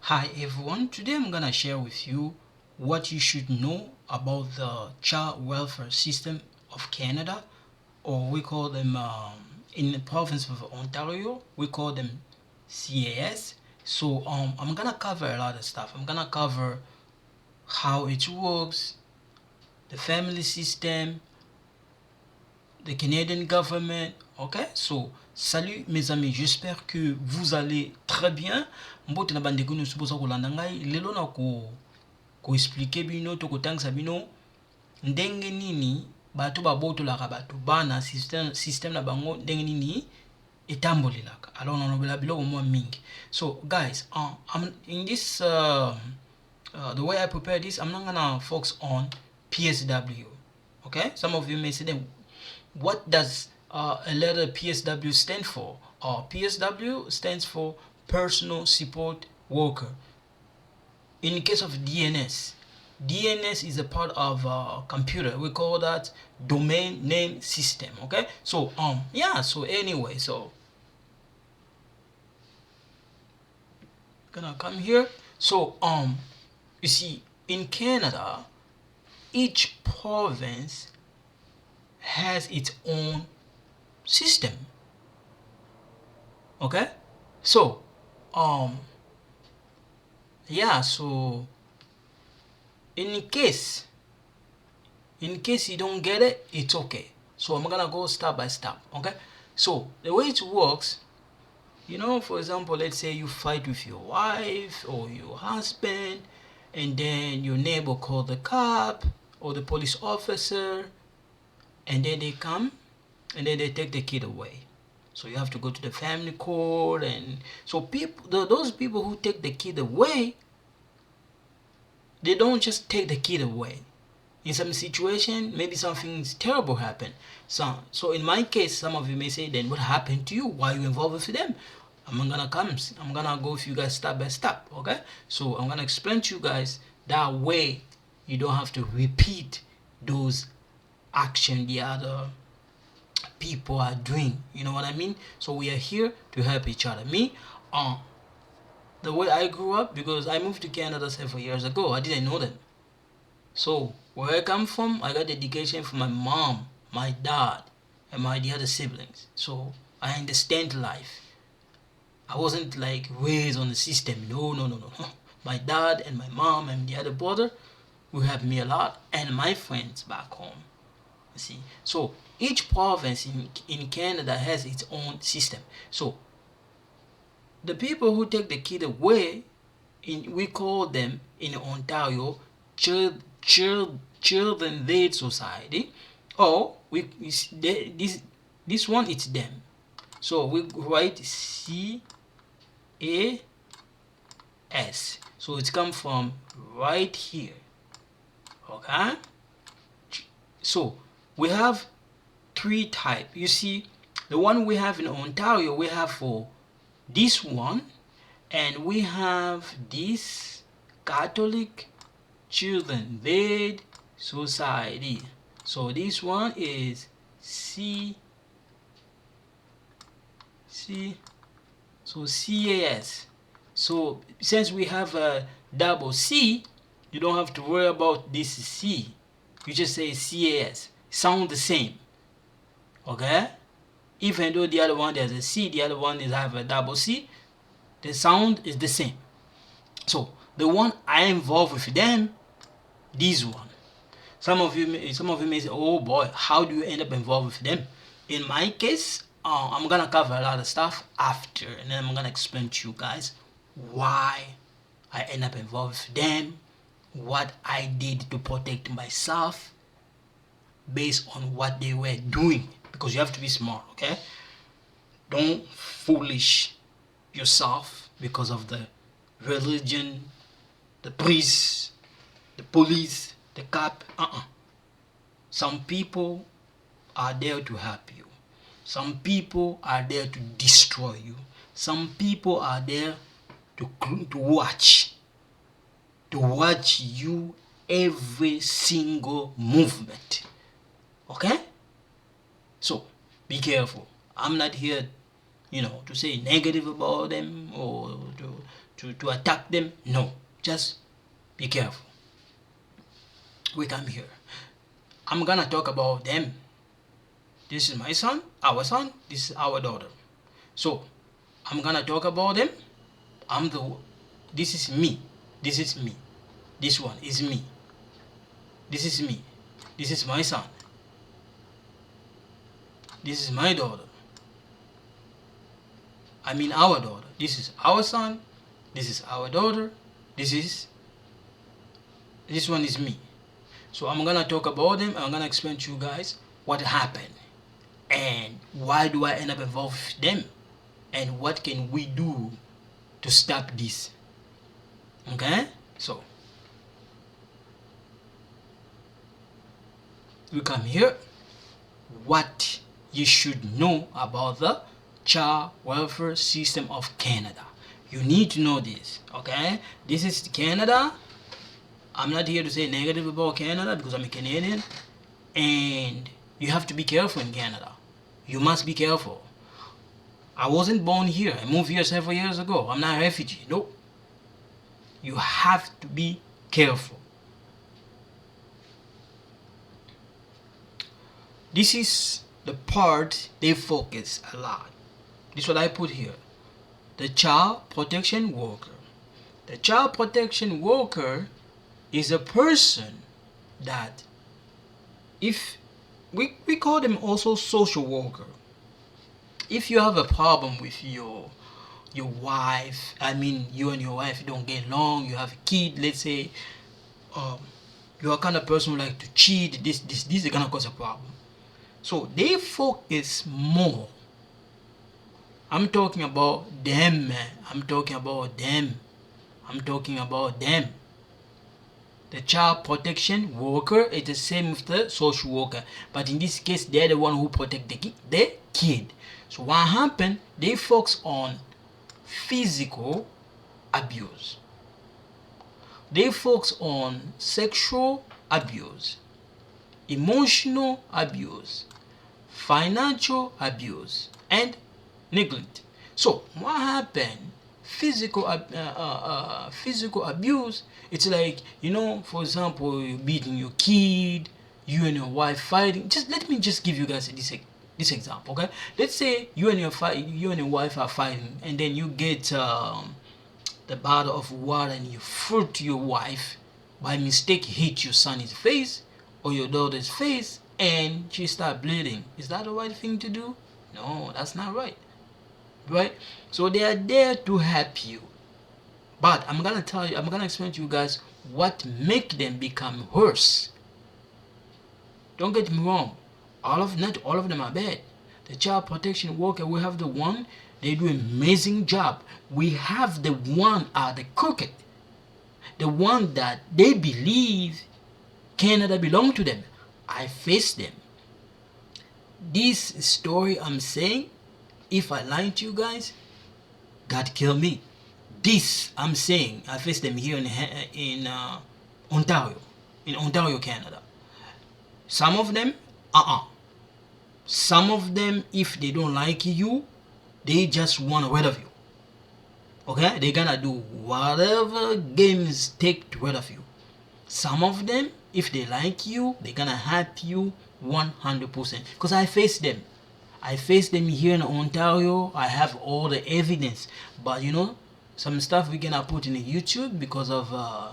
Hi everyone, today I'm gonna share with you what you should know about the child welfare system of Canada, or we call them in the province of Ontario, we call them CAS. So I'm gonna cover a lot of stuff. I'm gonna cover how it works, the family system, the Canadian government. Ok, so salut mes amis, j'espère que vous allez très bien. Mbote na bandeko nyonso boza kolanda ngai lelo na ko expliquer bino to kotangisa bino ndenge nini bato babotolaka bato bana system na bango ndenge nini etambolelaka. Alors nalobela biloko mwa mingi. So guys, in this the way I prepare this, I'm not gonna focus on PSW. Okay, some of you may say then, what does a letter PSW stand for? PSW stands for personal support worker. In case of DNS is a part of a computer. We call that domain name system. Okay, so yeah, so anyway, so gonna come here. So you see, in Canada, each province has its own system. Okay, so yeah, so in case you don't get it, it's okay. So I'm gonna go step by step. Okay, so the way it works, for example, let's say you fight with your wife or your husband, and then your neighbor called the cop or the police officer, and then they come and then they take the kid away. So you have to go to the family court, and so those people who take the kid away, they don't just take the kid away. In some situation, maybe something terrible happened. So in my case, some of you may say, then what happened to you? Why are you involved with them? I'm gonna go with you guys step by step. Okay, so I'm gonna explain to you guys, that way you don't have to repeat those action the other people are doing. You know what I mean? So we are here to help each other. Me, the way I grew up, because I moved to Canada several years ago, I didn't know them. So where I come from, I got education from my mom, my dad, and the other siblings. So I understand life. I wasn't like raised on the system. No. My dad and my mom and the other brother will help me a lot, and my friends back home. You see, so each province in Canada has its own system. So the people who take the kid away, we call them in Ontario children aid society, or this one, it's them. So we write CAS. So it's come from right here. Okay, so we have three types. You see, the one we have in Ontario, we have for this one, and we have this Catholic Children Aid Society. So this one is CAS. So since we have a double C, you don't have to worry about this C. You just say CAS. Sound the same. Okay? Even though the other one there's a C, the other one is have a double C, the sound is the same. So the one I involved with them, this one. Some of you may say, oh boy, how do you end up involved with them? In my case, I'm gonna cover a lot of stuff after, and then I'm gonna explain to you guys why I end up involved with them, what I did to protect myself based on what they were doing. Because you have to be smart, okay? Don't foolish yourself because of the religion, the priest, the police, the cop. Some people are there to help you. Some people are there to destroy you. Some people are there to watch you every single movement. Okay? So be careful. I'm not here, to say negative about them or to attack them. No, just be careful. We come here. I'm gonna talk about them. This is my son, our son. This is our daughter. So I'm gonna talk about them. This is me. This is me. This one is me. This is me. This is my son. This is my daughter. I mean our daughter. This is our son. This is our daughter. This one is me. So I'm gonna talk about them. I'm gonna explain to you guys what happened and why do I end up involved with them and what can we do to stop this. Okay? So we come here. What you should know about the child welfare system of Canada. You need to know this. Okay? This is Canada. I'm not here to say negative about Canada because I'm a Canadian, and you have to be careful in Canada. You must be careful. I wasn't born here. I moved here several years ago. I'm not a refugee. Nope. You have to be careful. This is the part they focus a lot. This is what I put here. The child protection worker. The child protection worker is a person that, if we call them also social worker. If you have a problem with your wife, I mean you and your wife don't get along, you have a kid, let's say, you're a kind of person who like to cheat, this is gonna cause a problem. So they focus more. I'm talking about them, man. I'm talking about them. The child protection worker is the same with the social worker, but in this case they're the one who protect the kid. So what happened? They focus on physical abuse. They focus on sexual abuse, emotional abuse, financial abuse, and neglect. So what happened? Physical abuse, it's like, for example, you're beating your kid, you and your wife fighting. Let me give you guys this example, okay? Let's say you and your wife are fighting, and then you get the bottle of water and you fruit your wife, by mistake hit your son's face or your daughter's face, and she start bleeding. Is that the right thing to do? No, that's not right. Right? So they are there to help you. But I'm gonna explain to you guys what make them become worse. Don't get me wrong. Not all of them are bad. The child protection worker, we have the one, they do an amazing job. We have the one the crooked. The one that they believe Canada belong to them. I face them. This story I'm saying, if I lie to you guys, God kill me. This I'm saying, I face them here in Ontario, Canada. Some of them, Some of them, if they don't like you, they just want rid of you. Okay? They're gonna do whatever games take to rid of you. Some of them, if they like you, they're gonna help you 100%. Because I face them. I face them here in Ontario. I have all the evidence. But some stuff we cannot put in the YouTube because of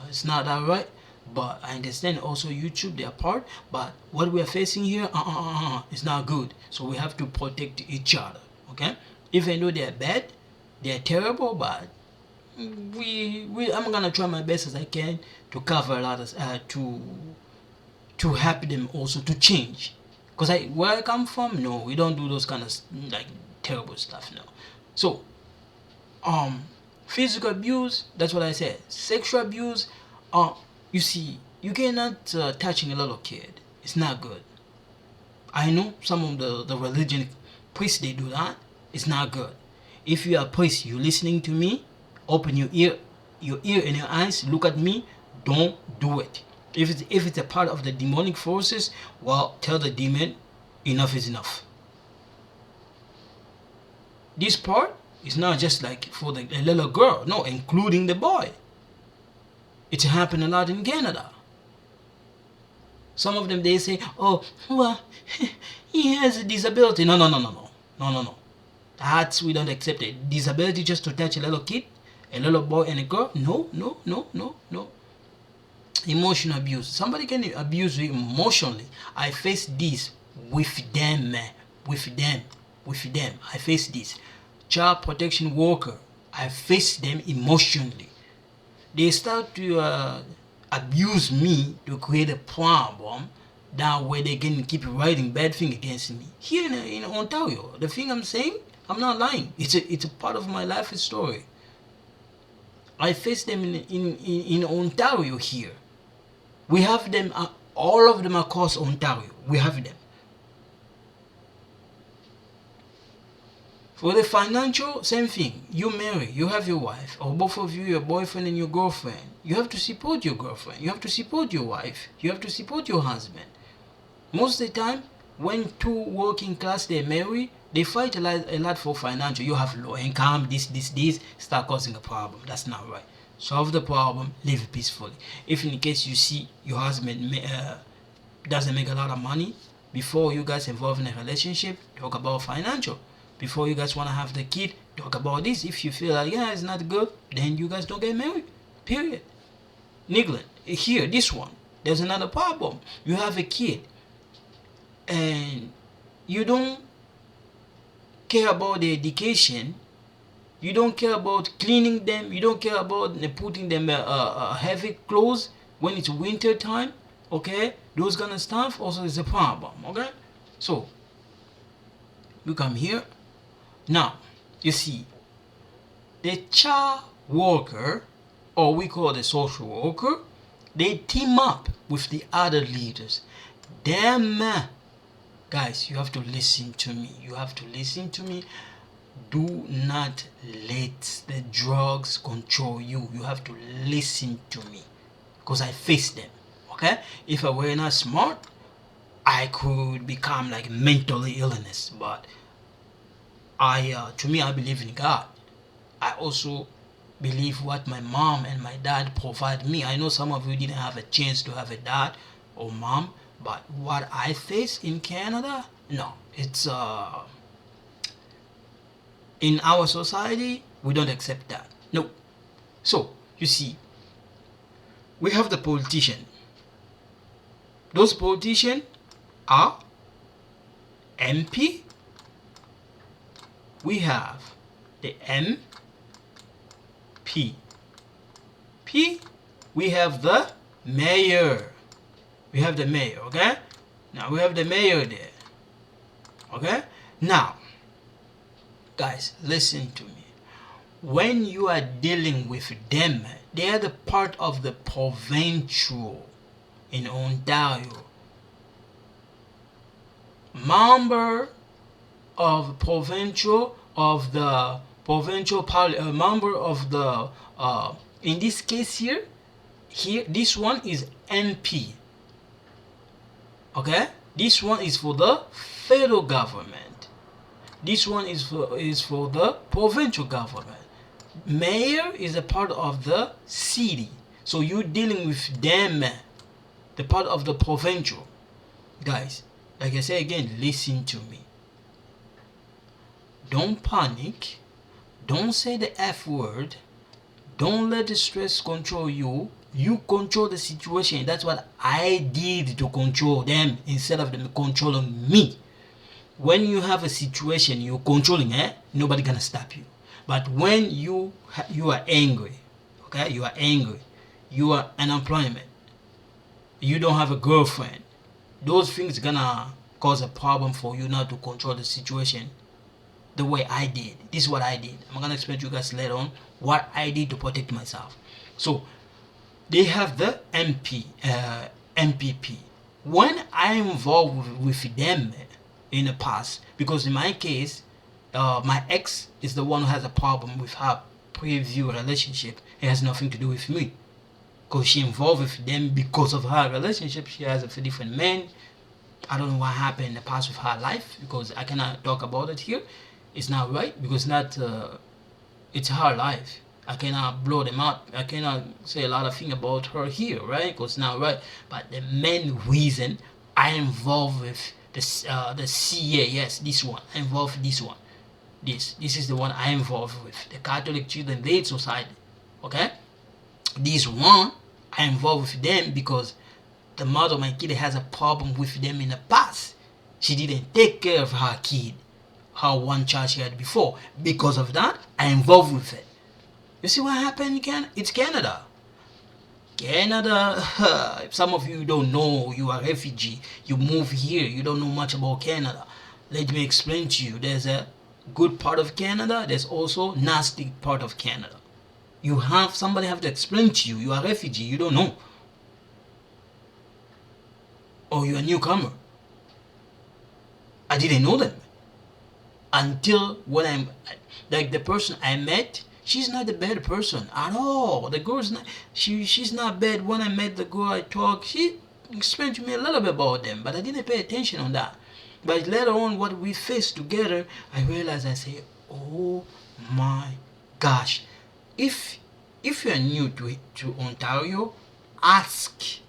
it's not that right. But I understand also YouTube, their part. But what we are facing here, it's not good. So we have to protect each other. Okay? Even though they're bad, they're terrible, but I'm gonna try my best as I can to cover a lot of to help them also to change. Because where I come from, no, we don't do those kind of like terrible stuff now. So physical abuse, that's what I said. Sexual abuse, you see, you cannot touching a little kid. It's not good. I know some of the religion priests, they do that. It's not good. If you are a priest, you listening to me, open your ear and your eyes, look at me. Don't do it. If it's a part of the demonic forces, well, tell the demon, enough is enough. This part, It's not just like for the little girl, no, including the boy. It's happening a lot in Canada. Some of them, they say, oh, well, he has a disability. No. We don't accept it. Disability just to touch a little kid, a little boy and a girl. No. Emotional abuse. Somebody can abuse you emotionally. I face this with them. I face this. Child protection worker. I face them emotionally. They start to abuse me to create a problem that way they can keep writing bad thing against me. Here in Ontario, the thing I'm saying, I'm not lying. It's a part of my life story. I face them in Ontario here. We have them, all of them across Ontario. We have them. For the financial, same thing. You marry, you have your wife, or both of you, your boyfriend and your girlfriend. You have to support your girlfriend. You have to support your wife. You have to support your husband. Most of the time, when two working class they marry, they fight a lot for financial. You have low income, this, start causing a problem. That's not right. Solve the problem, live peacefully. If in case you see your husband doesn't make a lot of money, before you guys involve in a relationship, talk about financial. Before you guys want to have the kid, talk about this. If you feel like, yeah, it's not good, then you guys don't get married. Period. Neglect. Here, this one. There's another problem. You have a kid and you don't care about their education. You don't care about cleaning them. You don't care about putting them heavy clothes when it's winter time. Okay? Those kind of stuff also is a problem. Okay? So, you come here. Now, you see, the child worker, or we call the social worker, they team up with the other leaders. Them, guys, you have to listen to me. You have to listen to me. Do not let the drugs control you. You have to listen to me. Because I face them. Okay? If I were not smart, I could become like mentally illness. But to me, I believe in God. I also believe what my mom and my dad provide me. I know some of you didn't have a chance to have a dad or mom, but what I face in Canada, no, it's in our society, we don't accept that. No. So, you see, we have the politician. Those politicians are MP. We have the MP. We have the mayor. We have the mayor, okay? Now we have the mayor there. Okay? Now, guys, listen to me. When you are dealing with them, they are the part of the provincial in Ontario. Member of provincial of the provincial member of the in this case here this one is MP. Okay, this one is for the federal government. This one is for the provincial government. Mayor is a part of the city, so you're dealing with them, the part of the provincial. Guys, like I say again, listen to me. Don't panic. Don't say the F word. Don't let the stress control you. You control the situation. That's what I did to control them instead of them controlling me. When you have a situation you're controlling, nobody gonna stop you. But when you are angry, okay, you are angry, you are unemployment, you don't have a girlfriend, those things gonna cause a problem for you not to control the situation the way I did. This is what I did. I'm gonna explain to you guys later on what I did to protect myself. So they have the MPP. When I'm involved with them in the past, because in my case, my ex is the one who has a problem with her previous relationship. It has nothing to do with me, because she involved with them because of her relationship. She has a different man. I don't know what happened in the past with her life, because I cannot talk about it here. It's not right, because not It's her life. I cannot blow them out. I cannot say a lot of things about her here, right? Because it's not right. But the main reason I involved with the CA, yes, this one. I involved with this one. This is the one I involved with. The Catholic Children's Aid Society. Okay? This one, I involved with them because the mother of my kid has a problem with them in the past. She didn't take care of her kid, her one child she had before. Because of that, I involved with it. You see what happened in Canada? It's Canada. Canada, if some of you don't know, you are a refugee, you move here, you don't know much about Canada. Let me explain to you. There's a good part of Canada, there's also nasty part of Canada. Somebody have to explain to you. You are a refugee, you don't know. Or you're a newcomer. I didn't know them. Until when like the person I met, she's not a bad person at all. The girl's not, she's not bad. When I met the girl I talked, she explained to me a little bit about them, but I didn't pay attention on that. But later on, what we faced together, I realized, I say, oh my gosh. If you're new to Ontario, ask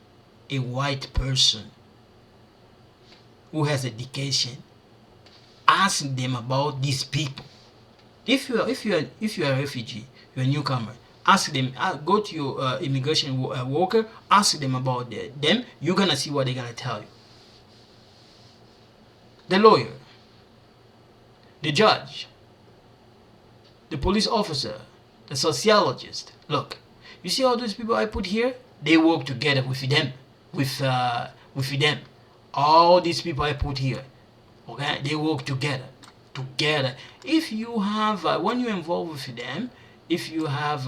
a white person who has education. Ask them about these people. If you are a refugee, you're a newcomer, ask them. Go to your immigration worker. Ask them about them. You're gonna see what they're gonna tell you. The lawyer, the judge, the police officer, the sociologist. Look, you see all those people I put here? They work together with them. With them. All these people I put here, okay? They work together. If you have, when you involve with them, if you have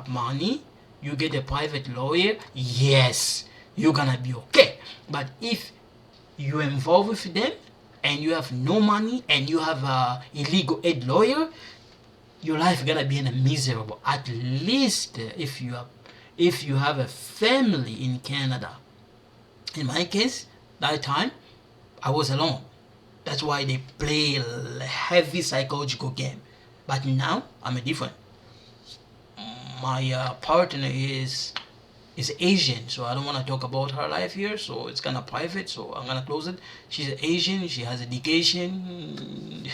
money, you get a private lawyer, yes, you're gonna be okay. But if you involve with them and you have no money and you have a illegal aid lawyer, your life gonna be in a miserable. At least if you have a family in Canada. In my case, that time I was alone. That's why they play a heavy psychological game. But now I'm a different. My partner is Asian, so I don't want to talk about her life here. So it's kind of private. So I'm gonna close it. She's Asian. She has education.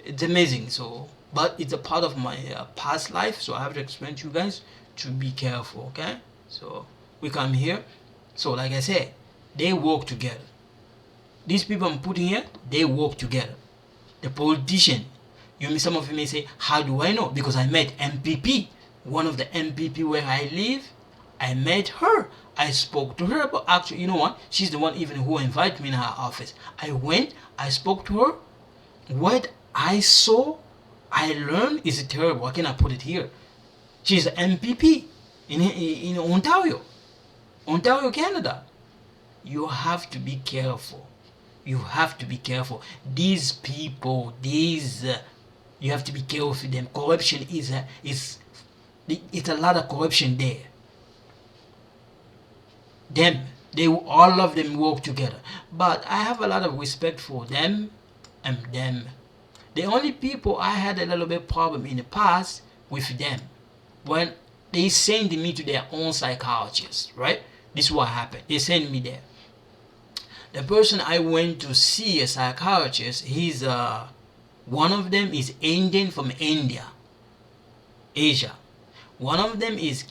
It's amazing. So, but it's a part of my past life. So I have to explain to you guys to be careful. Okay. So we come here. So like I said, they work together. These people I'm putting here, they work together. The politician, some of you may say, how do I know? Because I met MPP, one of the MPP where I live. I met her. I spoke to her, but actually, you know what? She's the one even who invited me in her office. I went, I spoke to her. What I saw, I learned is terrible. I cannot put it here. She's an MPP in Ontario, Canada. You have to be careful. You have to be careful. These people, you have to be careful with them. Corruption it's a lot of corruption there. All of them work together. But I have a lot of respect for them and them. The only people I had a little bit problem in the past with them, when they send me to their own psychologist, right? This is what happened. They send me there. The person I went to see, a psychiatrist, he's one of them is Indian from Asia. One of them is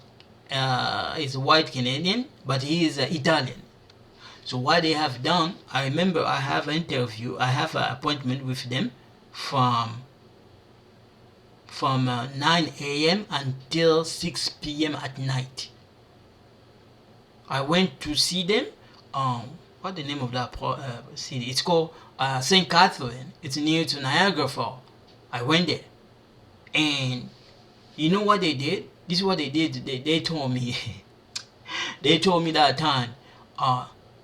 white Canadian, but he is Italian. So what they have done, I remember I have an appointment with them from 9 a.m. until 6 p.m. at night. I went to see them. What the name of that city? It's called St. Catherine. It's near to Niagara Falls. I went there, and you know what they did? This is what they did. They told me. They told me that time,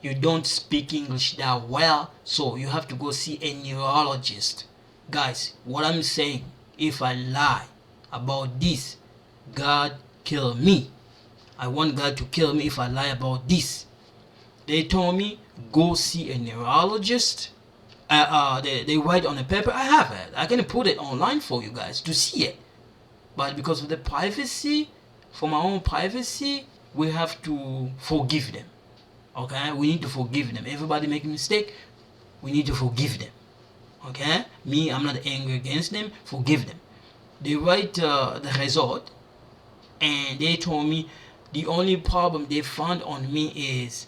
you don't speak English that well, so you have to go see a neurologist. Guys, what I'm saying, if I lie about this, God kill me. I want God to kill me if I lie about this. They told me, go see a neurologist. They write on a paper. I have it. I can put it online for you guys to see it. but because of the privacy, for my own privacy, we have to forgive them. Okay, we need to forgive them. Everybody make a mistake, we need to forgive them. Okay, me, I'm not angry against them. Forgive them. They write the result, and they told me the only problem they found on me is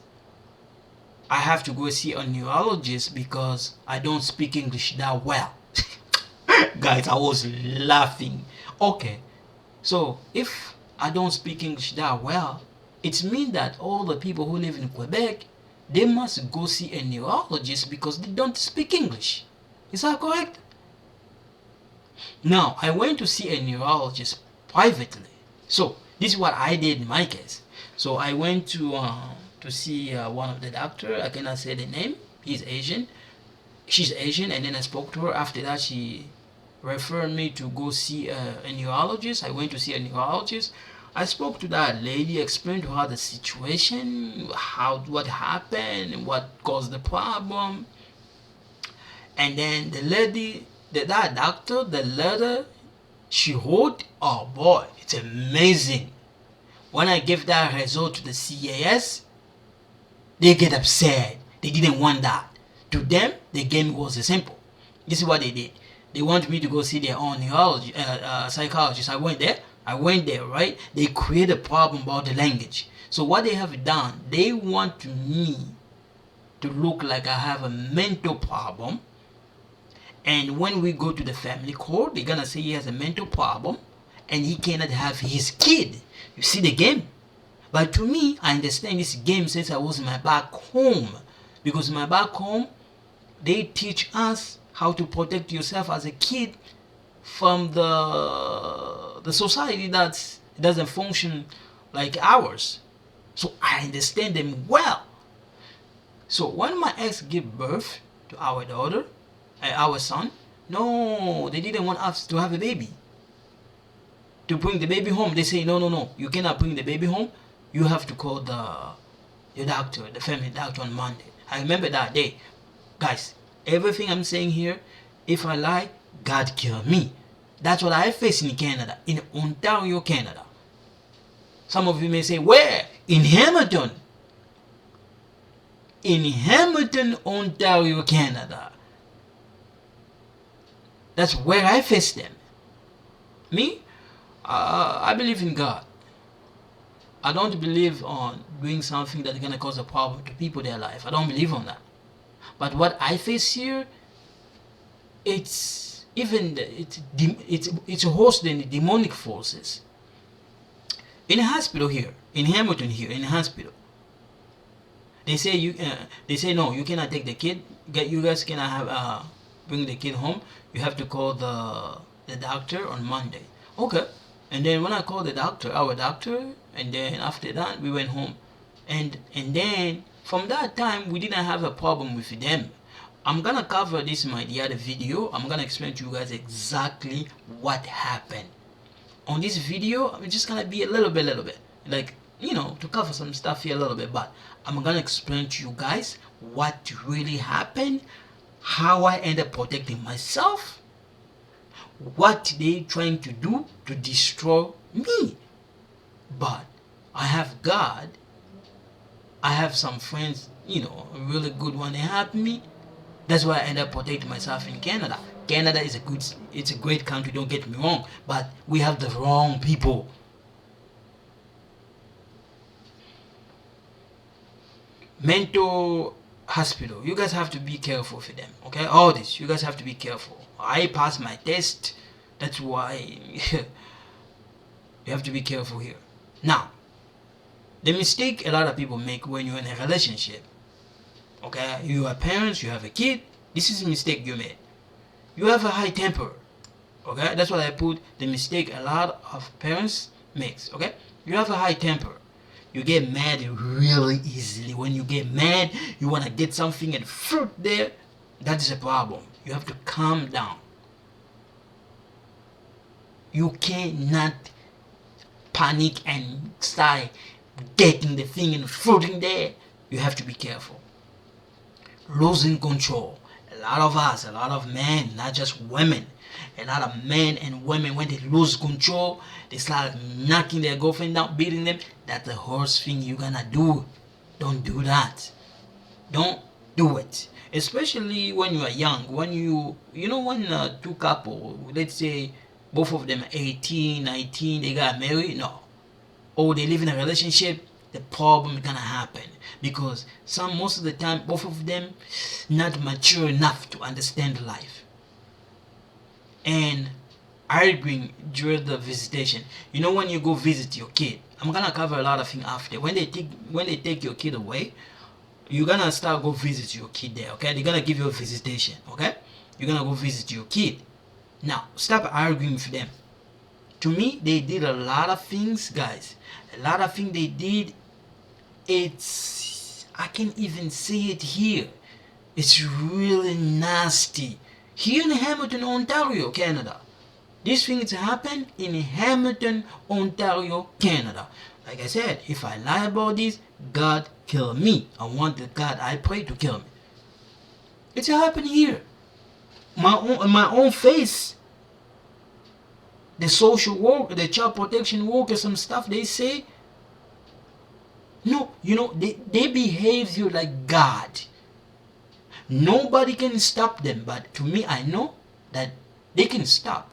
I have to go see a neurologist because I don't speak English that well. Guys, I was laughing. Okay, so if I don't speak English that well, it means that all the people who live in Quebec, they must go see a neurologist because they don't speak English. Is that correct? Now, I went to see a neurologist privately. So, this is what I did in my case. So, I went to see one of the doctor. I cannot say the name. He's Asian. She's Asian, and then I spoke to her. After that, she referred me to go see a neurologist. I went to see a neurologist. I spoke to that lady, explained to her the situation, what happened, what caused the problem. And then the lady, that doctor, the letter she wrote, oh boy, it's amazing. When I gave that result to the CAS, they get upset. They didn't want that. To them, the game was simple. This is what they did. They wanted me to go see their own psychologist. I went there, right? They create a problem about the language. So what they have done, they want me to look like I have a mental problem. And when we go to the family court, they're gonna say he has a mental problem and he cannot have his kid. You see the game? But to me, I understand this game since I was in my back home. Because in my back home, they teach us how to protect yourself as a kid from the society that doesn't function like ours. So I understand them well. So when my ex gave birth to our daughter, our son, no, they didn't want us to have a baby. To bring the baby home, they say, no, you cannot bring the baby home. You have to call the doctor, the family doctor on Monday. I remember that day. Guys, everything I'm saying here, if I lie, God kill me. That's what I face in Canada, in Ontario, Canada. Some of you may say, where? In Hamilton. In Hamilton, Ontario, Canada. That's where I face them. Me? I believe in God. I don't believe on doing something that's gonna cause a problem to people in their life. I don't believe on that. But what I face here, it's worse than the demonic forces. In a hospital here, in Hamilton here, in a hospital, they say no, you cannot take the kid. You guys cannot have bring the kid home. You have to call the doctor on Monday. Okay. And then when I called our doctor, and then after that we went home, and then from that time we didn't have a problem with them. I'm gonna cover this in the other video. I'm gonna explain to you guys exactly what happened. On this video, I'm just gonna be a little bit, like, to cover some stuff here a little bit, but I'm gonna explain to you guys what really happened, how I ended up protecting myself, what they trying to do to destroy me. But I have God. I have some friends, a really good one. They help me. That's why I end up protecting myself in Canada. Canada is it's a great country, don't get me wrong, but we have the wrong people. Mental hospital, you guys have to be careful for them, okay? All this, you guys have to be careful. I passed my test, that's why you have to be careful here. Now, the mistake a lot of people make when you're in a relationship, okay? You are parents, you have a kid, this is a mistake you made. You have a high temper, okay? That's what I put, the mistake a lot of parents makes, okay? You have a high temper. You get mad really easily. When you get mad, you want to get something and fruit there. That is a problem. You have to calm down. You cannot panic and start getting the thing and fruiting there. You have to be careful. Losing control. A lot of us, a lot of men, not just women, A lot of men and women, when they lose control, they start knocking their girlfriend down, beating them. That's the worst thing you're gonna do. Don't do that. Don't do it. Especially when you are young. When when two couple, let's say both of them 18, 19, they got married. No, or they live in a relationship, the problem is gonna happen because most of the time both of them not mature enough to understand life. And arguing during the visitation, when you go visit your kid, I'm gonna cover a lot of things after. When they take your kid away, you're gonna start go visit your kid there. Okay, they're gonna give you a visitation. Okay, you're gonna go visit your kid. Now stop arguing with them. To me, they did a lot of things, guys. A lot of things they did. I can't even say it here. It's really nasty. Here in Hamilton, Ontario, Canada. This thing happened in Hamilton, Ontario, Canada. Like I said, if I lie about this, God kill me. I want the God I pray to kill me. It's happened here. My own face. The social worker, the child protection worker, some stuff they say. No, they behave you like God. Nobody can stop them, but to me, I know that they can stop.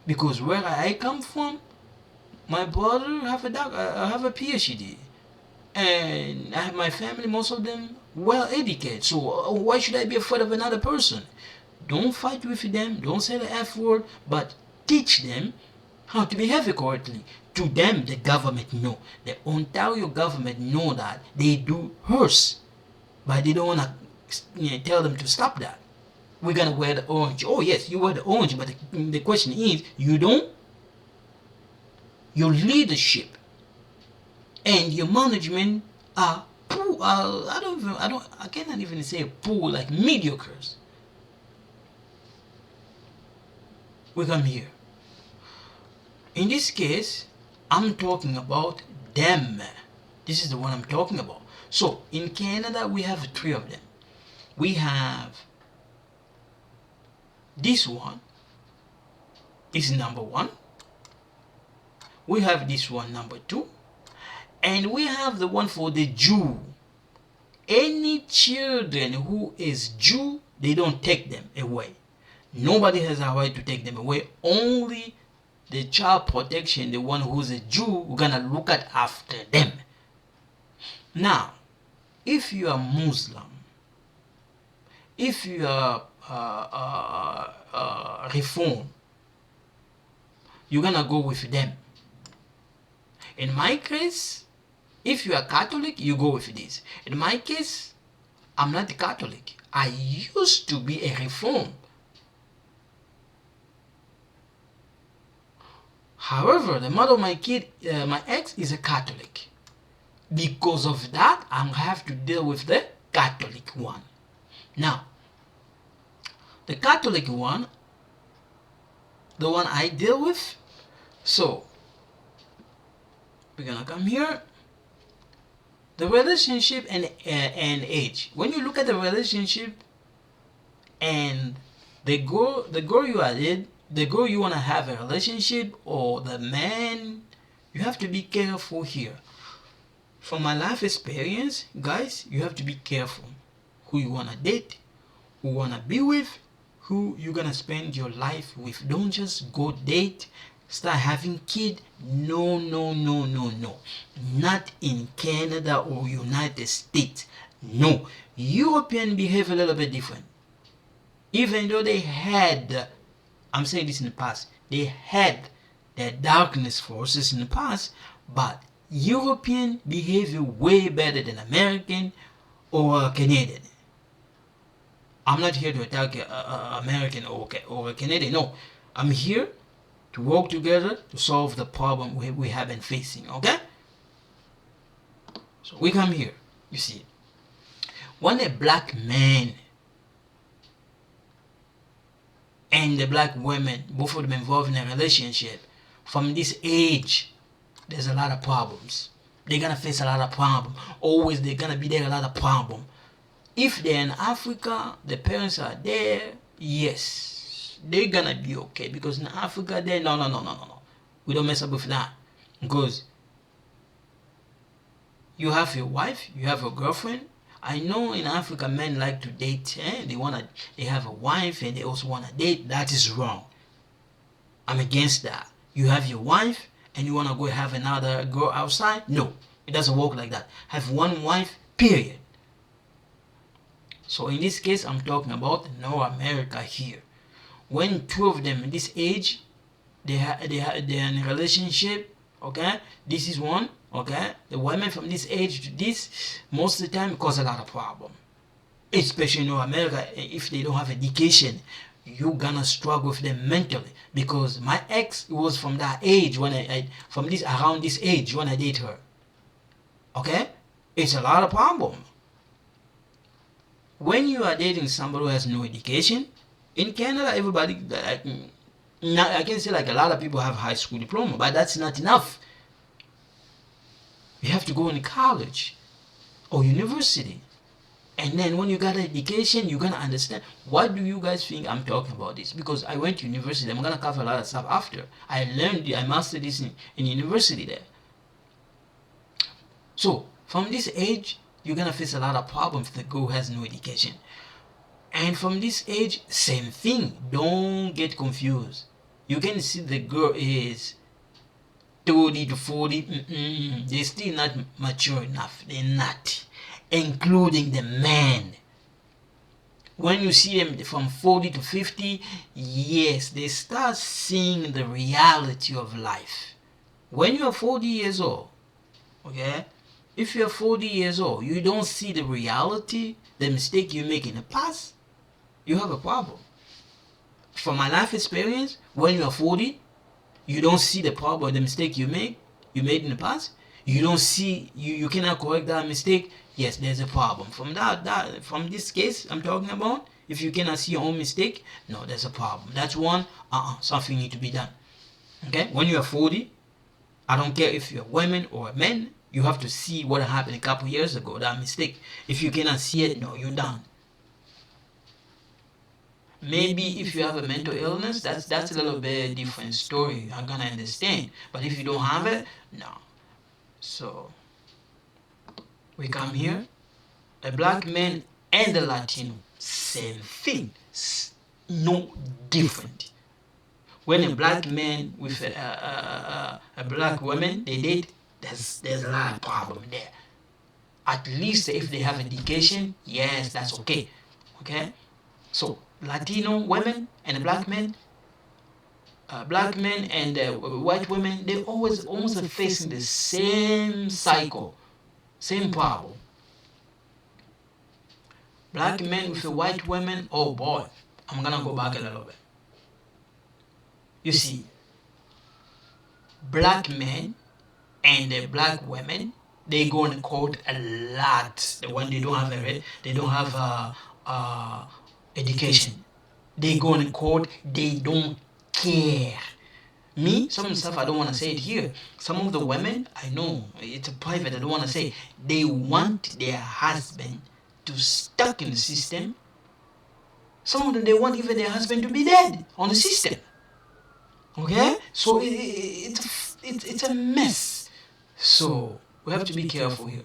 Because where I come from, my brother have a PhD, and I have my family, most of them well educated. So why should I be afraid of another person? Don't fight with them. Don't say the F word, but teach them how to behave correctly. To them, the government know. The Ontario government know that they do hers, but they don't want to tell them to stop that. We're gonna wear the orange. Oh yes, you wear the orange, but the question is, you don't. Your leadership and your management are poor. I cannot even say poor, like mediocres. We come here. In this case, I'm talking about them. This is the one I'm talking about. So in Canada, we have three of them. We have this one is number one. We have this one number two. And we have the one for the Jew. Any children who is Jew, they don't take them away. Nobody has a right to take them away. Only the child protection, the one who's a Jew, we're gonna look at after them. Now, if you are Muslim, if you are Reform, you're gonna go with them. In my case, if you are Catholic, you go with this. In my case, I'm not a Catholic. I used to be a Reform. However, the mother of my kid, my ex, is a Catholic. Because of that, I have to deal with the Catholic one. Now, the Catholic one, the one I deal with, so we're gonna come here. The relationship and age. When you look at the relationship and the girl you are with, the girl you want to have a relationship, or the man, you have to be careful here. From my life experience, guys, you have to be careful who you want to date, who you want to be with, who you're going to spend your life with. Don't just go date, start having kid. No. Not in Canada or United States. No. European behave a little bit different. Even though they had, I'm saying this in the past, they had their darkness forces in the past, but European behavior way better than American or Canadian. I'm not here to attack American or Canadian. No, I'm here to work together to solve the problem we have been facing. Okay? So we come here. You see, when a black man and the black women, both of them involved in a relationship, from this age, there's a lot of problems. They're gonna face a lot of problems. Always they're gonna be there a lot of problems. If they're in Africa, the parents are there, yes, they're gonna be okay. Because in Africa, they no. We don't mess up with that. Because you have your wife, you have a girlfriend. I know in Africa men like to date. They have a wife and they also wanna date. That is wrong. I'm against that. You have your wife and you wanna go have another girl outside? No, it doesn't work like that. Have one wife, period. So in this case, I'm talking about North America here. When two of them in this age, they're in a relationship, okay? This is one, okay? The women from this age to this, most of the time cause a lot of problem. Especially in North America, if they don't have education, you're gonna struggle with them mentally. Because my ex was from that age when around this age when I date her. Okay? It's a lot of problem. When you are dating somebody who has no education, in Canada, everybody, I can say like a lot of people have high school diploma, but that's not enough. You have to go in college or university. And then when you got education, you're gonna understand. Why do you guys think I'm talking about this? Because I went to university. I'm gonna cover a lot of stuff after. I mastered this in university there. So from this age, you're gonna face a lot of problems if the girl has no education. And from this age, same thing. Don't get confused. You can see the girl is 30 to 40. They're still not mature enough. They're not. Including the man. When you see them from 40 to 50, yes, they start seeing the reality of life. When you're 40 years old, okay, if you're 40 years old, you don't see the reality, the mistake you make in the past, you have a problem. From my life experience, when you're 40, you don't see the problem, the mistake you made in the past, you don't see, you cannot correct that mistake, yes, there's a problem. From this case I'm talking about, if you cannot see your own mistake, no, there's a problem. That's one, something need to be done. Okay, when you're 40, I don't care if you're women or men, you have to see what happened a couple years ago, that mistake. If you cannot see it, no, you're done. Maybe if you have a mental illness, that's a little bit different story. I'm gonna understand. But if you don't have it, no. So we come here, a black man and a Latino, same thing, no different. When a black man with a black woman, they date, there's a lot of problem there. At least if they have education, yes, that's okay. Okay? So Latino women and black men and white women, they always almost are facing the same cycle, same problem. Black men with a white women, oh boy, I'm gonna go back a little bit. You see, black men and the black women, they go in court a lot. When they don't have education, they go in court. They don't care. Me, some of the stuff I don't want to say it here. Some of the women, I know it's a private. I don't want to say. They want their husband to stuck in the system. Some of them, they want even their husband to be dead on the system. Okay, so it's a mess. So we have to be careful here.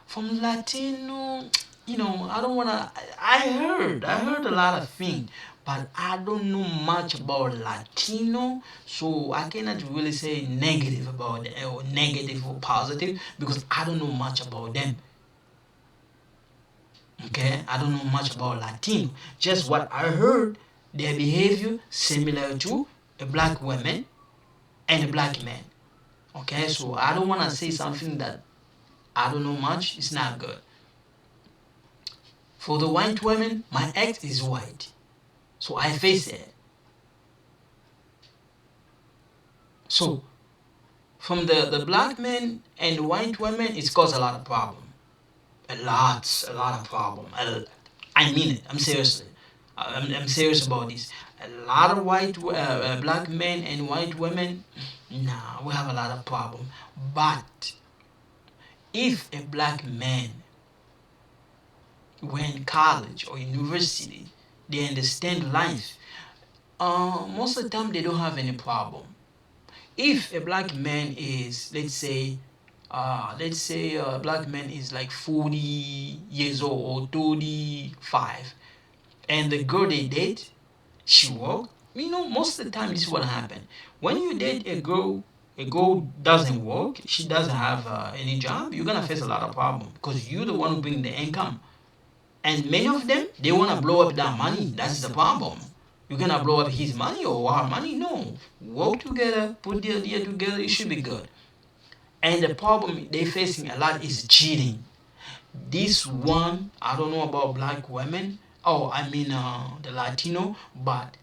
From Latino, I don't wanna. I heard a lot of things, but I don't know much about Latino, so I cannot really say negative about it, or negative or positive, because I don't know much about them. Okay, I don't know much about Latino. Just what I heard, their behavior similar to a black woman and a black man. Okay, so I don't want to say something that I don't know much. It's not good. For the white women, my ex is white, so I face it. So from the black men and the white women, it's caused a lot of problem. A lot of problem. I mean it. I'm seriously. I'm serious about this. A lot of black men and white women. Nah, we have a lot of problem. But if a black man went college or university, they understand life. Most of the time they don't have any problem. If a black man is, let's say a black man is like 40 years old or 35, and the girl they date, she work, most of the time this is what happen. When you date a girl doesn't work, she doesn't have any job, you're gonna face a lot of problem because you're the one who bring the income. And many of them, they want to blow up that money. That's the problem. You're going to blow up his money or her money? No. Work together, put the idea together, it should be good. And the problem they're facing a lot is cheating. This one, I don't know about black women, the Latino, but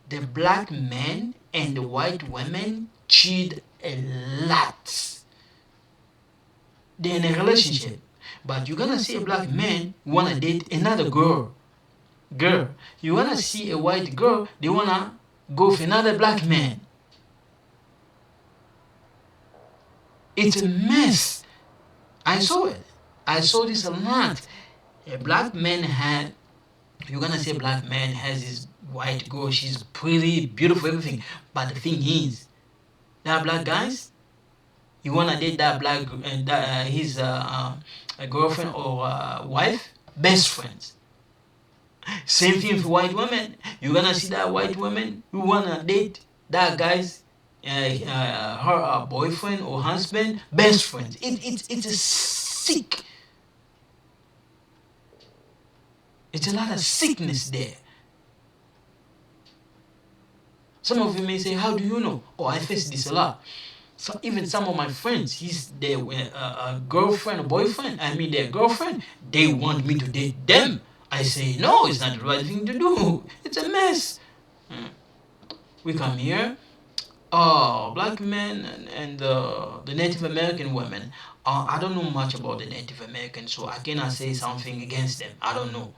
the black men and the white women cheat a lot. They're in a relationship. But you're gonna see a black man wanna date another girl. You wanna see a white girl, they wanna go for another black man. It's a mess. I saw it. I saw this a lot. A black man had, you're gonna see a black man has his white girl, she's pretty, beautiful, everything. But the thing is, that black guys, you wanna date that black and his a girlfriend or wife, best friends. Same thing for white women. You're gonna see that white woman who wanna date that guy's her boyfriend or husband, best friends. It's a sick. It's a lot of sickness there. Some of you may say, "How do you know?" Oh, I face this a lot. So even some of my friends, he's their girlfriend or boyfriend. I mean, their girlfriend. They want me to date them. I say, no, it's not the right thing to do. It's a mess. We come here, black men and the Native American women. I don't know much about the Native Americans, so I cannot say something against them. I don't know.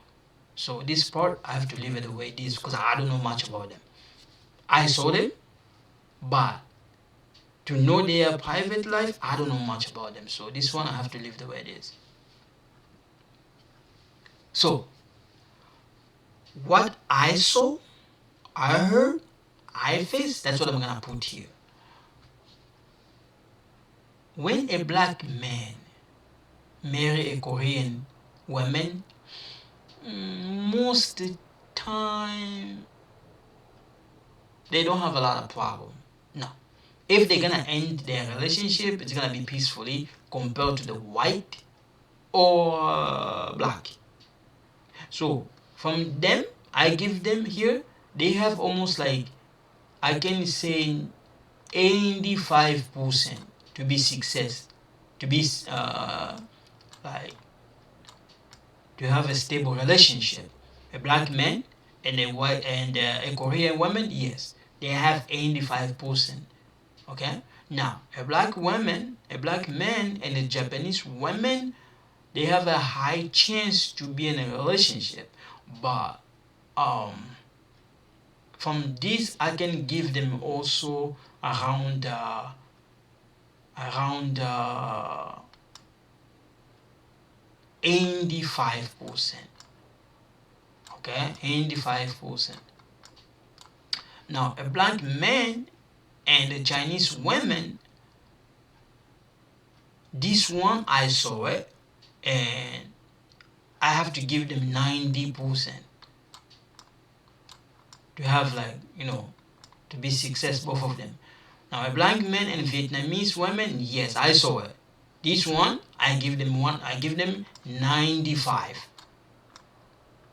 So this part, I have to leave it the way it is because I don't know much about them. I saw them, but to know their private life, I don't know much about them. So this one, I have to leave the way it is. So, what I saw, I heard, I faced, that's what I'm gonna put here. When a black man marry a Korean woman, most of the time they don't have a lot of problem. No. If they're gonna end their relationship, it's gonna be peacefully compared to the white or black. So from them, I give them here, they have almost like, I can say 85% to be success, to be like to have a stable relationship. A black man and a white and a Korean woman, yes, they have 85%. Okay. Now a black woman, a black man, and a Japanese woman, they have a high chance to be in a relationship, but from this I can give them also around 85%. Okay, 85%. Now a black man and a Chinese woman, this one I saw it, and I have to give them 90% to have, like, to be success, both of them. Now a black man and Vietnamese women, yes, I saw it. This one I give them 95.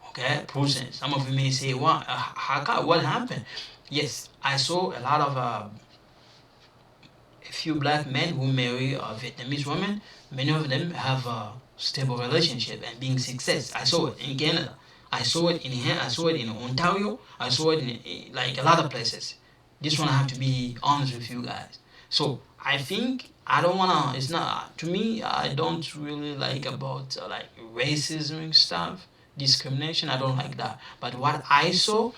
Okay, percent. Some of you may say, what happened? Yes, I saw a lot of a few black men who marry a Vietnamese woman. Many of them have a stable relationship and being success. I saw it in Canada. I saw it in here. I saw it in Ontario. I saw it in like a lot of places. This one I have to be honest with you guys. So I think I don't wanna. It's not to me. I don't really like about like racism and stuff, discrimination. I don't like that. But what I saw,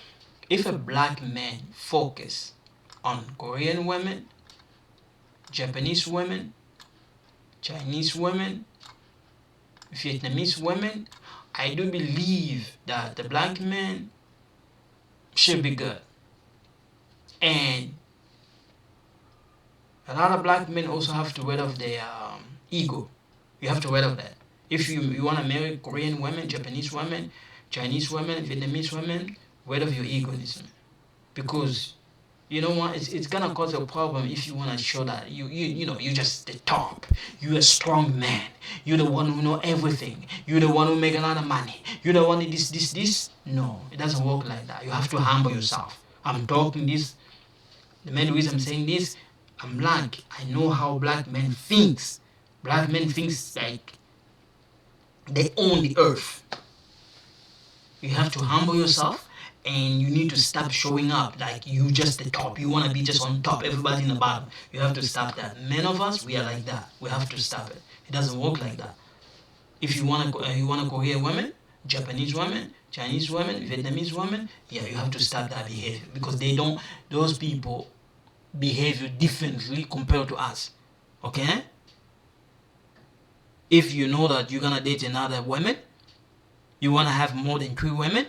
if a black man focus on Korean women, Japanese women, Chinese women, Vietnamese women, I do believe that the black man should be good. And a lot of black men also have to rid of their ego. You have to rid of that. If you want to marry Korean women, Japanese women, Chinese women, Vietnamese women, rid of your egoism. Because you know what, it's gonna cause a problem if you want to show that you're just the top, you're a strong man, you're the one who know everything, you're the one who make a lot of money, you're the one who this. No, it doesn't work like that. You have to humble yourself. I'm talking this, the main reason I'm saying this, I'm black, I know how black men thinks. Black men thinks like they own the earth. You have to humble yourself, and you need to stop showing up like you just the top. You want to be just on top, everybody in the bottom. You have to stop that. Many of us, we are like that. We have to stop it. It doesn't work like that. If you want Korean women, Japanese women, Chinese women, Vietnamese women, yeah, you have to stop that behavior, because those people behave differently compared to us. Okay? If you know that you're gonna date another woman, you wanna have more than 3 women,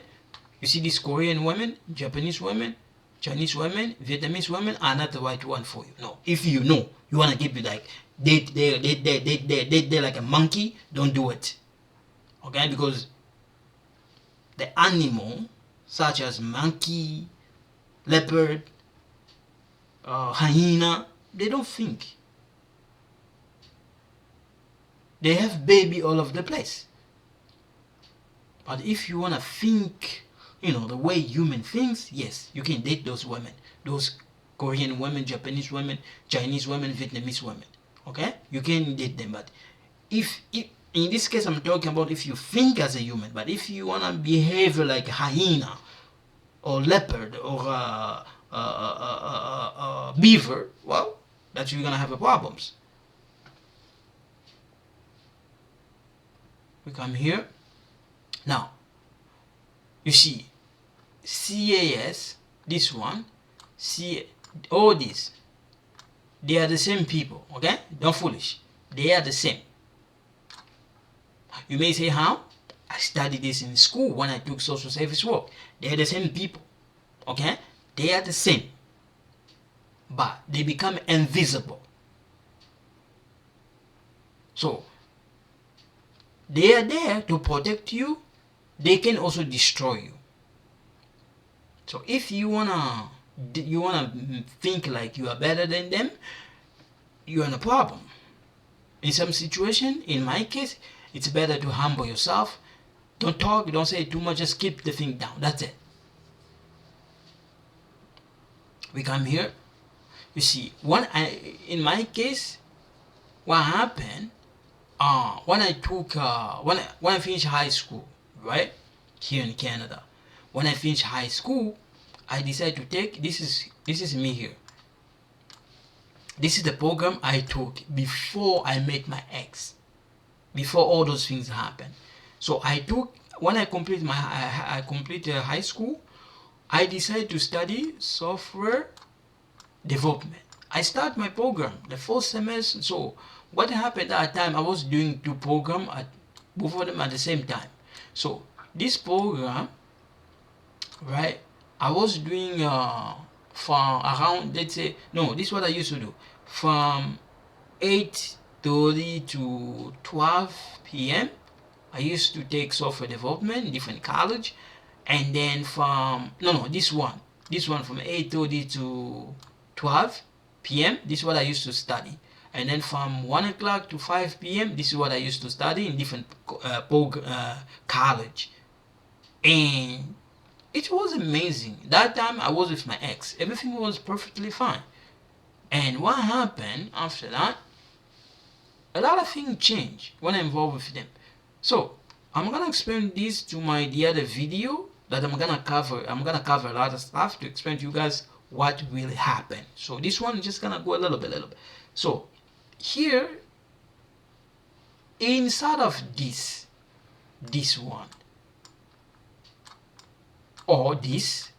you see these Korean women, Japanese women, Chinese women, Vietnamese women are not the right one for you. No. If you know you wanna keep it like they're like a monkey, don't do it. Okay? Because the animal, such as monkey, leopard, hyena, they don't think. They have baby all over the place. But if you want to think, the way human thinks, yes, you can date those women. Those Korean women, Japanese women, Chinese women, Vietnamese women. Okay? You can date them. But if in this case, I'm talking about if you think as a human. But if you want to behave like a hyena or leopard or beaver, well, that's you're going to have problems. We come here. Now, you see, CAS, this one, all these, they are the same people, okay? Don't foolish. They are the same. You may say, how? I studied this in school when I took social service work. They are the same people, okay? They are the same. But they become invisible. So, they are there to protect you. They can also destroy you. So if you wanna think like you are better than them, you're in a problem. In some situation, in my case, it's better to humble yourself. Don't talk, don't say too much, just keep the thing down. That's it. We come here. You see, in my case, what happened? When I finished high school, right here in Canada, when I finished high school, I decided to take this is me here. This is the program I took before I met my ex, before all those things happened. So when I completed high school, I decided to study software development. I start my program the first semester. So what happened at that time, I was doing 2 programs, both of them at the same time. So this program, right, I was doing from around, let's say, no, this is what I used to do. From 8:30 to 12 p.m. I used to take software development in different college. And then this one from 8:30 to 12 p.m. This is what I used to study. And then from 1 o'clock to 5 p.m. this is what I used to study in different college. And it was amazing. That time I was with my ex. Everything was perfectly fine. And what happened after that? A lot of things changed when I involved with them. So I'm gonna explain this to the other video that I'm gonna cover. I'm gonna cover a lot of stuff to explain to you guys what really happened. So this one is just gonna go a little bit. So here, inside of this one, or this,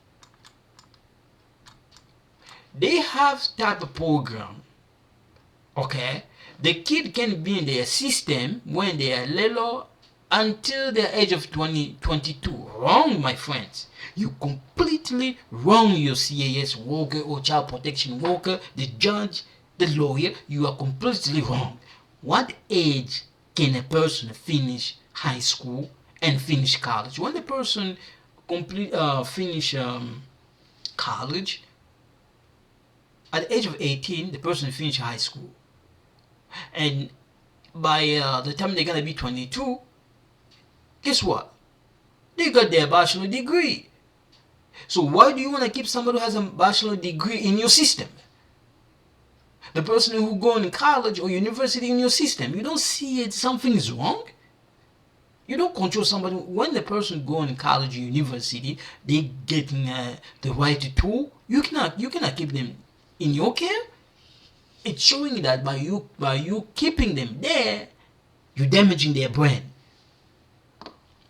they have type of program. Okay, the kid can be in their system when they are little until the age of 22. Wrong, my friends. You completely wrong, your CAS worker or child protection worker, the judge, the lawyer. You are completely wrong. What age can a person finish high school and finish college? When the person finish college, at the age of 18, the person finish high school, and by the time they're gonna be 22, guess what? They got their bachelor degree. So why do you want to keep somebody who has a bachelor degree in your system? The person who go in college or university in your system, you don't see it, something is wrong? You don't control somebody. When the person go in college or university, they getting the right tool. You cannot keep them in your care. It's showing that by you keeping them there, you're damaging their brain.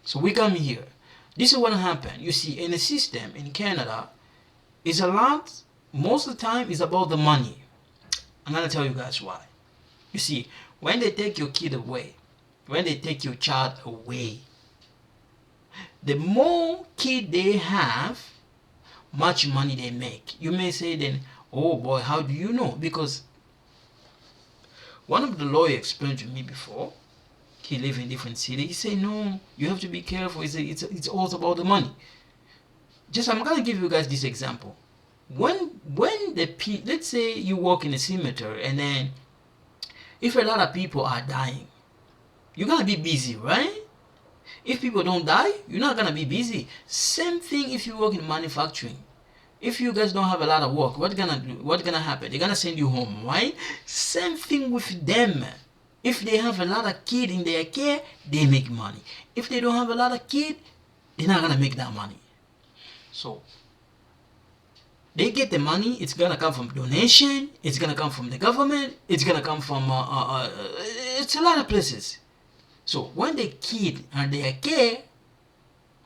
So we come here. This is what happened. You see, in the system in Canada, it's a lot. Most of the time, it's about the money. I'm gonna tell you guys why. You see, when they take your kid away, when they take your child away, the more kid they have, much money they make. You may say then, oh boy, how do you know? Because one of the lawyers explained to me before. He live in different city. He say no, you have to be careful. It's all about the money. Just I'm gonna give you guys this example. When let's say you walk in a cemetery and then if a lot of people are dying, you're gonna be busy, right? If people don't die, you're not gonna be busy. Same thing if you work in manufacturing. If you guys don't have a lot of work, what's gonna happen? They're gonna send you home, right? Same thing with them. If they have a lot of kids in their care, they make money. If they don't have a lot of kids, they're not gonna make that money. So they get the money. It's gonna come from donation. It's gonna come from the government. It's gonna come from it's a lot of places. So when the kid are their care,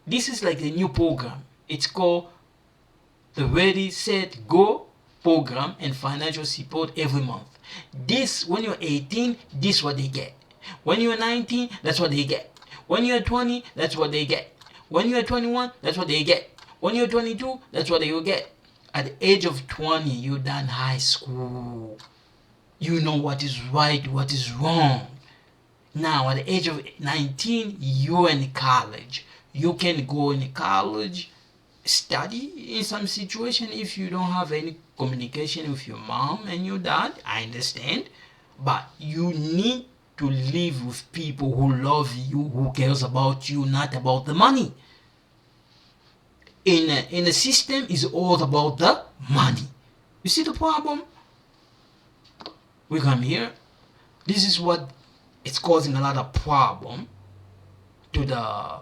this is like a new program. It's called the Ready Set Go program and financial support every month. This, when you're 18, this is what they get. When you're 19, that's what they get. When you're 20, that's what they get. When you're 21, that's what they get. When you're 22, that's what they will get. At the age of 20, you're done high school. You know what is right, what is wrong. Now, at the age of 19, you're in college. You can go in college, study in some situation if you don't have any communication with your mom and your dad. I understand, but you need to live with people who love you, who cares about you, not about the money. In a system is all about the money. You see the problem? We come here. This is what it's causing a lot of problem to the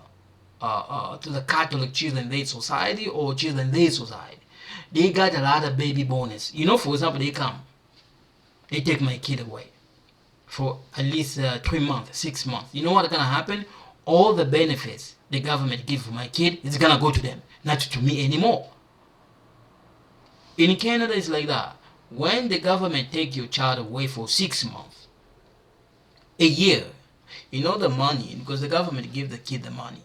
Catholic Children Aid Society or Children Aid Society. They got a lot of baby bonus. You know, for example, they take my kid away for at least 3 months, 6 months. You know what's gonna happen? All the benefits the government give for my kid is gonna go to them, not to me anymore. In Canada, it's like that. When the government take your child away for 6 months, a year, you know the money, because the government give the kid the money.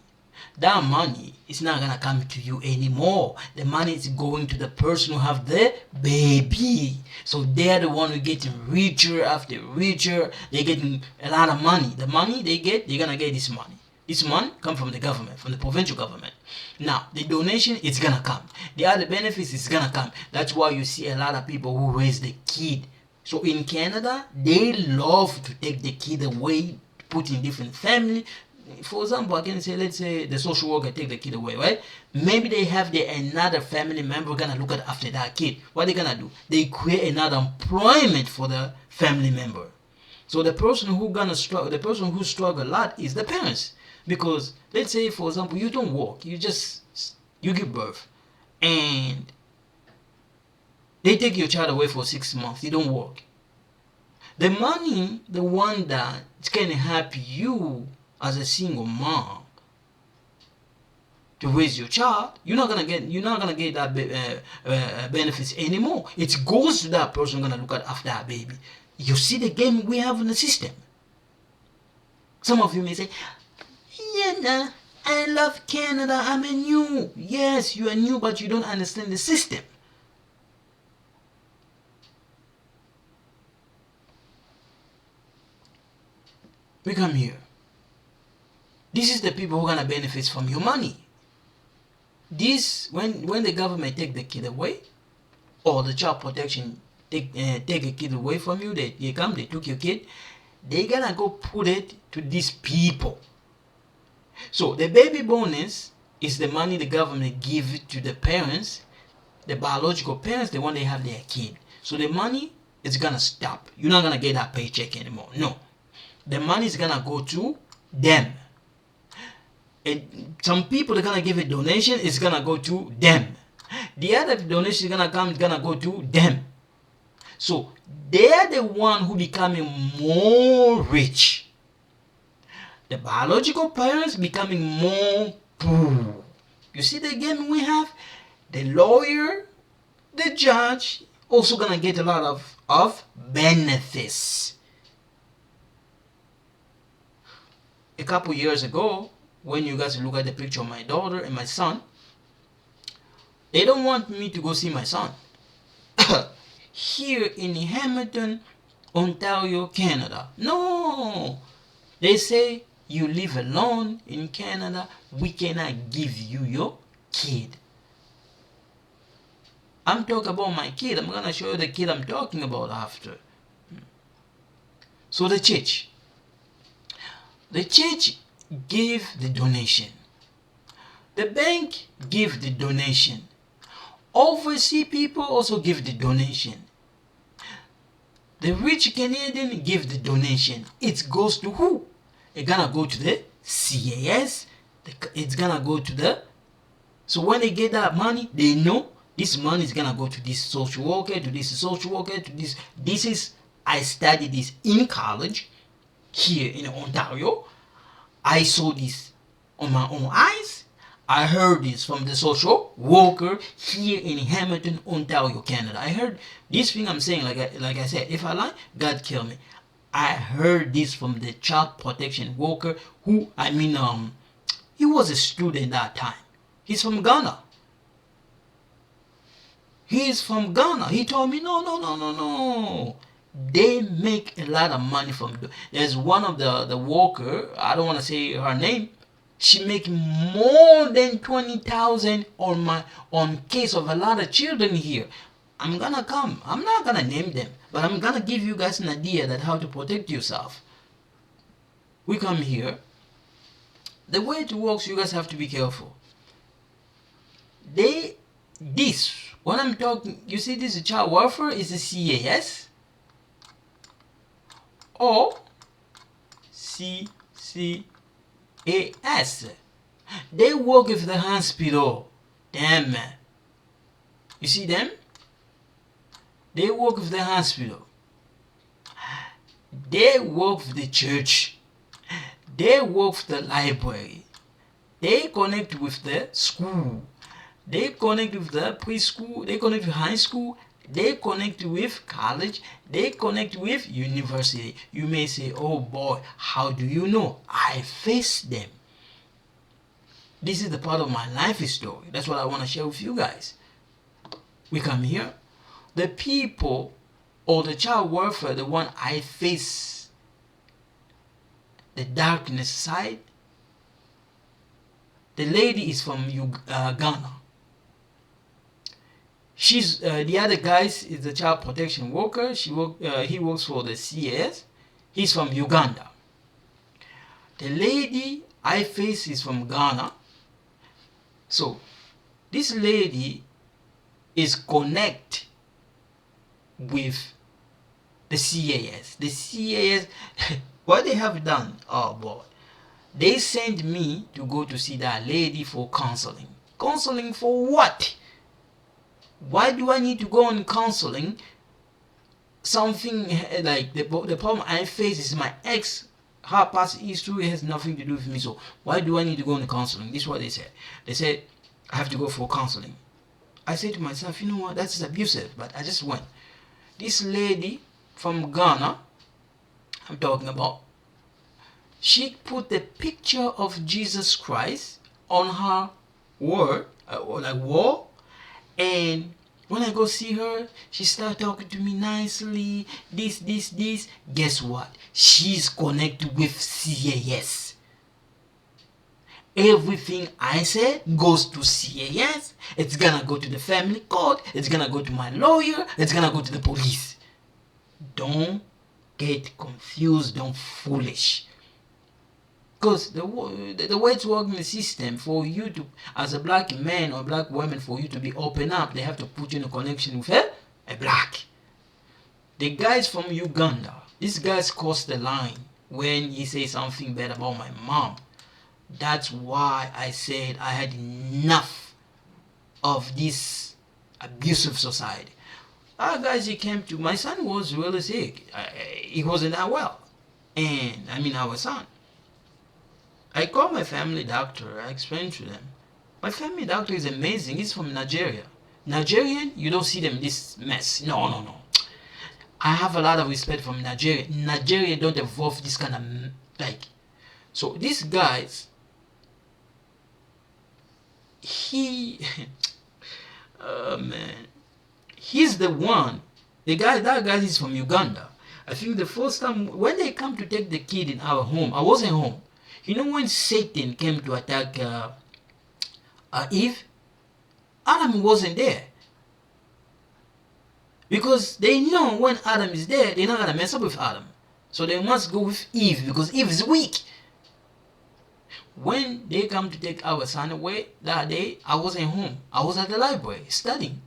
That money is not gonna come to you anymore. The money is going to the person who have the baby. So they're the one who getting richer after richer. They're getting a lot of money. The money they get, they're gonna get this money. This money come from the government, from the provincial government. Now, the donation is gonna come. The other benefits is gonna come. That's why you see a lot of people who raise the kid. So in Canada, they love to take the kid away, put in different family. For example, I can say, let's say the social worker take the kid away, right? Maybe they have another family member gonna look after that kid. What they gonna do? They create another employment for the family member. So the person who struggle a lot is the parents. Because let's say, for example, you don't work, you give birth, and they take your child away for 6 months, you don't work. The money, the one that can help you as a single mom to raise your child, you're not gonna get that benefits anymore. It goes to that person gonna look after that baby. You see the game we have in the system. Some of you may say, Canada, I love Canada, I'm a new. Yes, you are new, but you don't understand the system. We come here. This is the people who are gonna benefit from your money. This when the government take the kid away, or the child protection take a kid away from you, they took your kid, they gonna go put it to these people. So the baby bonus is the money the government give to the parents, the biological parents, the one they have their kid. So the money is gonna stop. You're not gonna get that paycheck anymore. No, the money is gonna go to them. And some people are gonna give a donation, it's gonna go to them. The other donation is gonna go to them. So they're the one who becoming more rich. The biological parents becoming more poor. You see the game we have? The lawyer, the judge, also gonna get a lot of benefits. A couple years ago, when you guys look at the picture of my daughter and my son, they don't want me to go see my son. Here in Hamilton, Ontario, Canada. No! They say you live alone in Canada, we cannot give you your kid. I'm talking about my kid. I'm going to show you the kid I'm talking about after. So the church gave the donation. The bank gave the donation. Overseas people also give the donation. The rich Canadian give the donation. It goes to who? It's gonna go to the CAS. It's gonna go to the... So when they get that money, they know this money is gonna go to this social worker, to this social worker, to this. This is... I studied this in college here in Ontario. I saw this on my own eyes. I heard this from the social worker here in Hamilton, Ontario, Canada. I heard this thing I'm saying, like I said, if I lie, God kill me. I heard this from the child protection worker who, he was a student that time. He's from Ghana. He's from Ghana. He told me, no. They make a lot of money from... There's one of the worker, I don't want to say her name, she make more than 20,000 on case of a lot of children here. I'm gonna come. I'm not gonna name them, but I'm gonna give you guys an idea that how to protect yourself. We come here. The way it works, you guys have to be careful. When I'm talking, you see this child welfare is a CAS or CCAS. They work with the hospital. Them. You see them? They work with the hospital. They work with the church. They work with the library. They connect with the school. They connect with the preschool. They connect with high school. They connect with college. They connect with university. You may say, oh boy, how do you know? I faced them. This is the part of my life story. That's what I want to share with you guys. We come here. The people or the child welfare, the one I face the darkness side. The lady is from Ghana. She's the other guys is the child protection worker. He works for the CAS. He's from Uganda. The lady I face is from Ghana. So this lady is connect with the CAS. The CAS, what they have done, oh boy, they sent me to go to see that lady for counseling. Counseling for what? Why do I need to go on counseling? Something like the problem I face is my ex. Her past history has nothing to do with me. So why do I need to go on counseling? This is what they said. They said I have to go for counseling. I said to myself, you know what? That's abusive. But I just went. This lady from Ghana, I'm talking about, She put the picture of Jesus Christ on her wall, and when I go see her, she start talking to me nicely. This. Guess what? She's connected with CAS. Everything I said goes to CAS. It's gonna go to the family court. It's gonna go to my lawyer. It's gonna go to the police. Don't get confused. Don't foolish. Because the way it's working the system for you to, as a black man or black woman, for you to be open up, they have to put you in a connection with a black. The guys from Uganda, these guys cross the line when he say something bad about my mom. That's why I said I had enough of this abusive society. Guys, he came to, my son was really sick. He wasn't that well. And our son. I called my family doctor. I explained to them. My family doctor is amazing. He's from Nigeria. Nigerian, you don't see them in this mess. No. I have a lot of respect from Nigeria. Nigeria don't involve this kind of So these guys, oh man, he's the one. That guy is from Uganda. I think the first time when they come to take the kid in our home, I wasn't home. You know when Satan came to attack Eve, Adam wasn't there. Because they know when Adam is there, they're not going to mess up with Adam. So they must go with Eve because Eve is weak. When they come to take our son away that day, I wasn't home. I was at the library studying.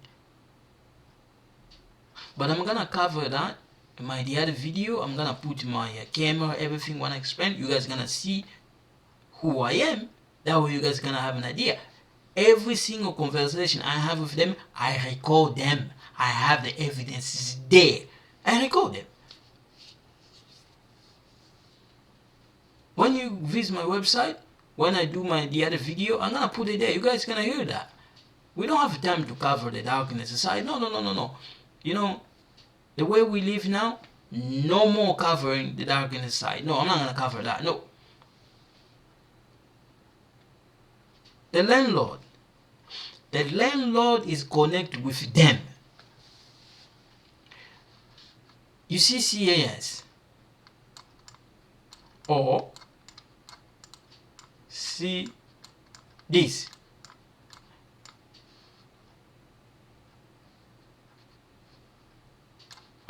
But I'm going to cover that in my other video. I'm going to put my camera, everything when I explain. You guys going to see who I am. That way you guys gonna have an idea. Every single conversation I have with them, I record them. I have the evidences there. I record them. When you visit my website, when I do the other video, I'm gonna put it there. You guys gonna hear that. We don't have time to cover the darkness side. No. You know, the way we live now, no more covering the darkness side. No, I'm not gonna cover that. No. The landlord is connected with them. You see CAS or see this.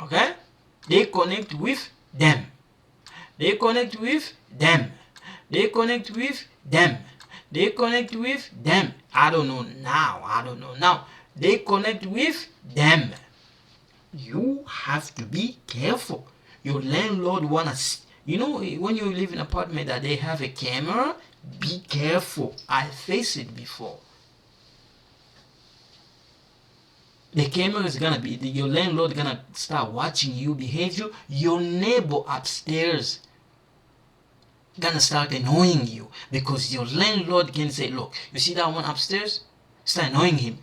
Okay? They connect with them. They connect with them. They connect with them. They connect with them. I don't know now. They connect with them. You have to be careful. Your landlord wanna see. You know, when you live in an apartment that they have a camera, be careful. I faced it before. The camera is gonna be, your landlord gonna start watching you behavior. Your neighbor upstairs gonna start annoying you because your landlord can say, look, you see that one upstairs? Start annoying him.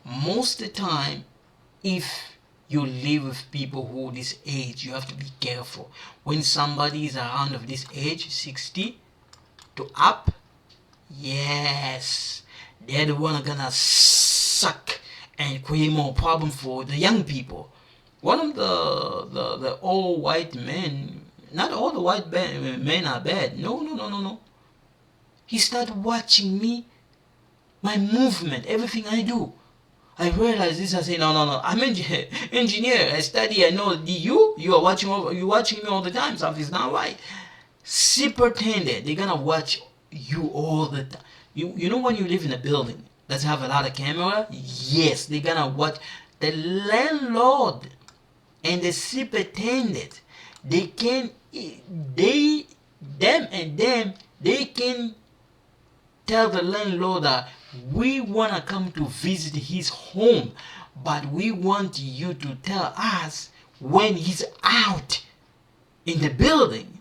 Most of the time, if you live with people who this age, you have to be careful. When somebody is around of this age, 60 to up, yes, they're the one gonna suck and create more problem for the young people. One of the old white men, not all the white men are bad. No. He started watching me, my movement, everything I do. I realized this. I say, no. I'm engineer. I study. I know you are watching me all the time. Something's not right. Superintendent, they're gonna watch you all the time. You know when you live in a building that have a lot of camera? Yes, they're gonna watch. The landlord and the superintendent, they can tell the landlord that we want to come to visit his home, but we want you to tell us when he's out in the building,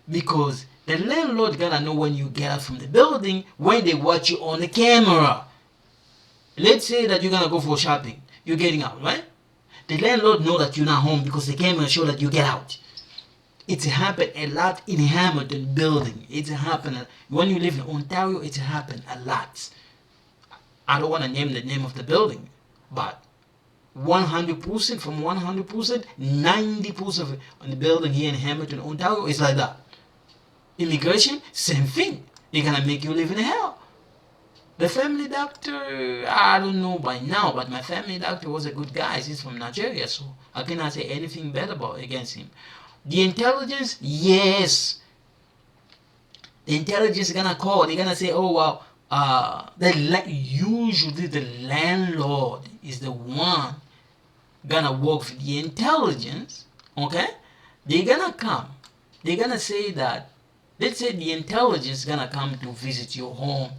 because the landlord gonna know when you get out from the building when they watch you on the camera. Let's say that you're gonna go for shopping, you're getting out, right? The landlord know that you're not home because the camera show that you get out. It happened a lot in Hamilton building. It happened when you live in Ontario. It happened a lot. I don't want to name the name of the building, but 100% from 100%, 90% of the building here in Hamilton, Ontario is like that. Immigration, same thing. They're gonna make you live in hell. The family doctor, I don't know by now, but my family doctor was a good guy. He's from Nigeria, so I cannot say anything bad about against him. The intelligence, yes. The intelligence is gonna call. They're gonna say, "Oh wow." Usually the landlord is the one gonna work with the intelligence. Okay, they're gonna come. They're gonna say that. Let's say the intelligence is gonna come to visit your home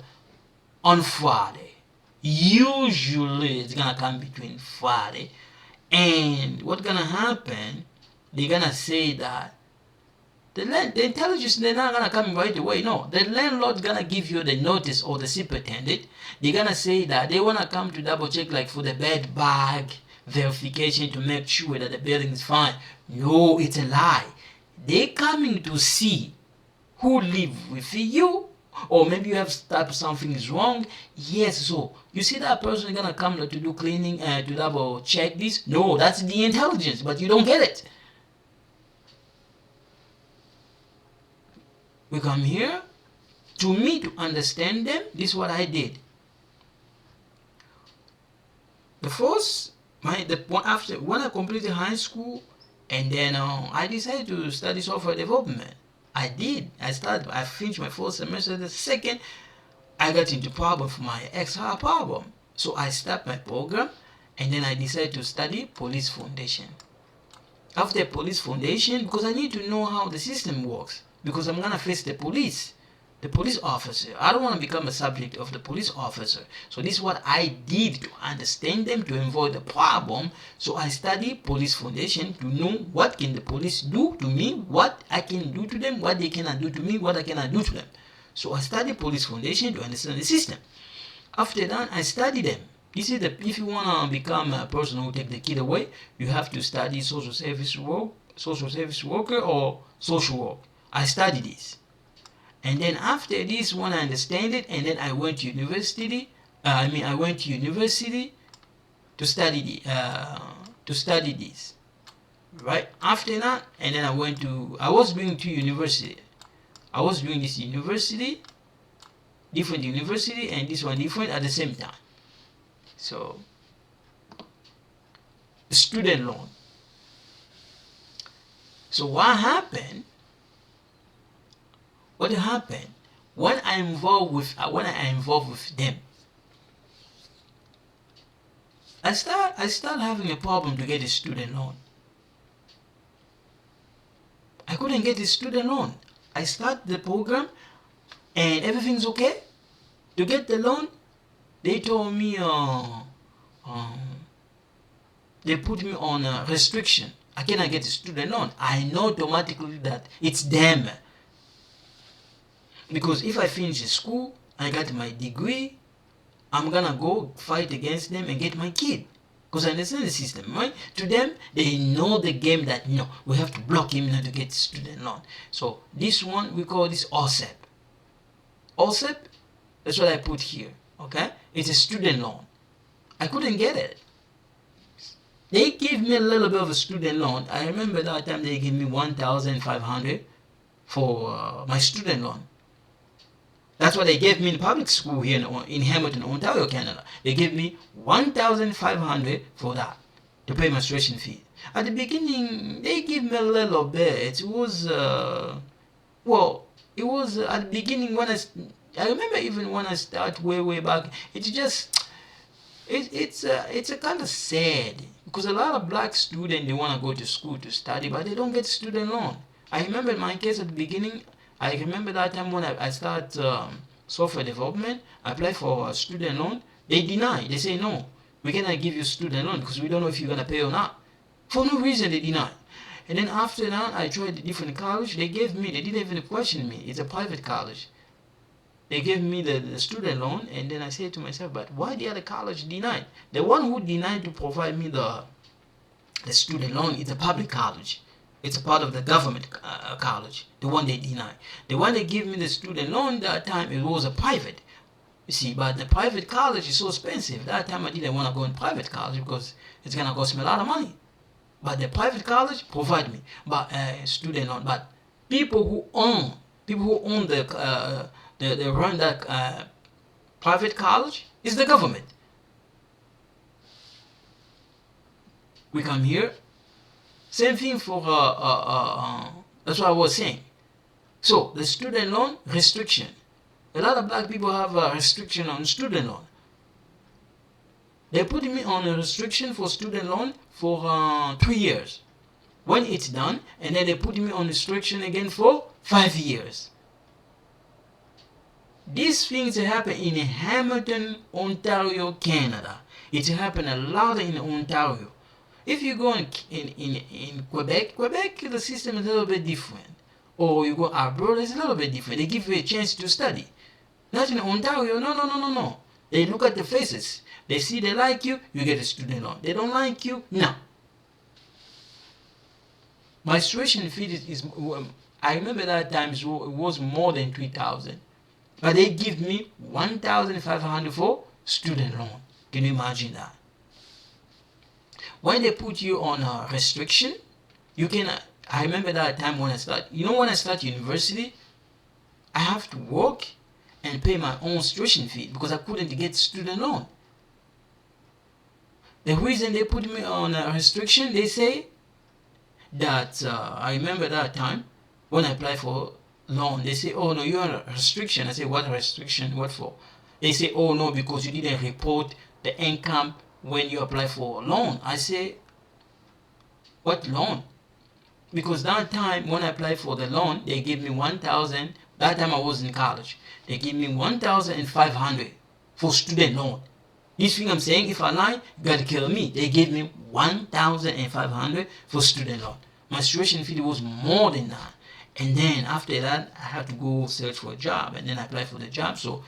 on Friday. Usually it's gonna come between Friday, and what's gonna happen? They're gonna say that the intelligence, they're not gonna come right away. No, the landlord's gonna give you the notice, or the superintendent. They're gonna say that they wanna come to double check, like for the bed bag verification, to make sure that the building is fine. No, it's a lie. They're coming to see who live with you, or maybe you have type something is wrong. Yes, so you see that person gonna come to do cleaning, to double check this. No, that's the intelligence, but you don't get it. We come here to me to understand them. This is what I did. The first, after when I completed high school, and then I decided to study software development. I did. I finished my first semester. The second, I got into problem for my extra problem. So I stopped my program, and then I decided to study police foundation. After police foundation, because I need to know how the system works, because I'm gonna face the police officer. I don't want to become a subject of the police officer. So this is what I did to understand them, to avoid the problem. So I studied police foundation to know what can the police do to me, what I can do to them, what they cannot do to me, what I cannot do to them. So I studied police foundation to understand the system. After that, I studied them. You see, if you want to become a person who take the kid away, you have to study social service worker, or social work. I studied this. And then after this, when I understand it, and then I went to university. I went to university to study this. Right after that, and then I was doing two university. I was doing this university, different university, and this one different at the same time. So, student loan. So what happened? What happened when I involved with them? I start having a problem to get a student loan. I couldn't get a student loan. I start the program, and everything's okay. To get the loan, they told me they put me on a restriction. I cannot get a student loan. I know automatically that it's them. Because if I finish school, I got my degree, I'm gonna go fight against them and get my kid. Because I understand the system, right? To them, they know the game that, no, we have to block him now to get student loan. So this one, we call this OSEP. OSEP, that's what I put here, okay? It's a student loan. I couldn't get it. They gave me a little bit of a student loan. I remember that time they gave me $1,500 for my student loan. That's what they gave me in public school here in Hamilton, Ontario, Canada. They gave me $1,500 for that, to pay my tuition fee. At the beginning, they gave me a little bit. It was, at the beginning when I remember even when I started way back, it's a kind of sad, because a lot of black students, they want to go to school to study, but they don't get student loan. I remember in my case at the beginning, I remember that time when I started software development, I applied for a student loan. They deny. They say, no, we cannot give you student loan because we don't know if you're going to pay or not. For no reason, they deny. And then after that, I tried a different college. They didn't even question me. It's a private college. They gave me the student loan, and then I said to myself, but why the other college denied? The one who denied to provide me the student loan is a public college. It's a part of the government college, the one they deny. The one they give me the student loan that time, it was a private. You see, but the private college is so expensive. That time I didn't want to go in private college because it's gonna cost me a lot of money. But the private college provide me, but student loan. But people who own the run that private college is the government. We come here. Same thing for that's what I was saying. So the student loan restriction. A lot of black people have a restriction on student loan. They put me on a restriction for student loan for 3 years. When it's done, and then they put me on restriction again for 5 years. These things happen in Hamilton, Ontario, Canada. It happen a lot in Ontario. If you go in Quebec, the system is a little bit different. Or you go abroad, it's a little bit different. They give you a chance to study. Not in Ontario, no. They look at the faces. They see they like you, you get a student loan. They don't like you, no. My tuition fee is I remember that time it was more than 3,000. But they give me 1,500 for student loan. Can you imagine that? When they put you on a restriction, you can. I remember that time when I start university, I have to work and pay my own tuition fee because I couldn't get student loan. The reason they put me on a restriction, they say that I remember that time when I applied for loan, they say, oh no, you're on a restriction. I say, what restriction? What for? They say, oh no, because you didn't report the income when you apply for a loan. I say, what loan? Because that time when I applied for the loan, they gave me 1,000. That time I was in college. They gave me 1,500 for student loan. This thing I'm saying, if I lie, you gotta kill me. They gave me 1,500 for student loan. My tuition fee was more than that. And then after that, I had to go search for a job, and then I applied for the job. So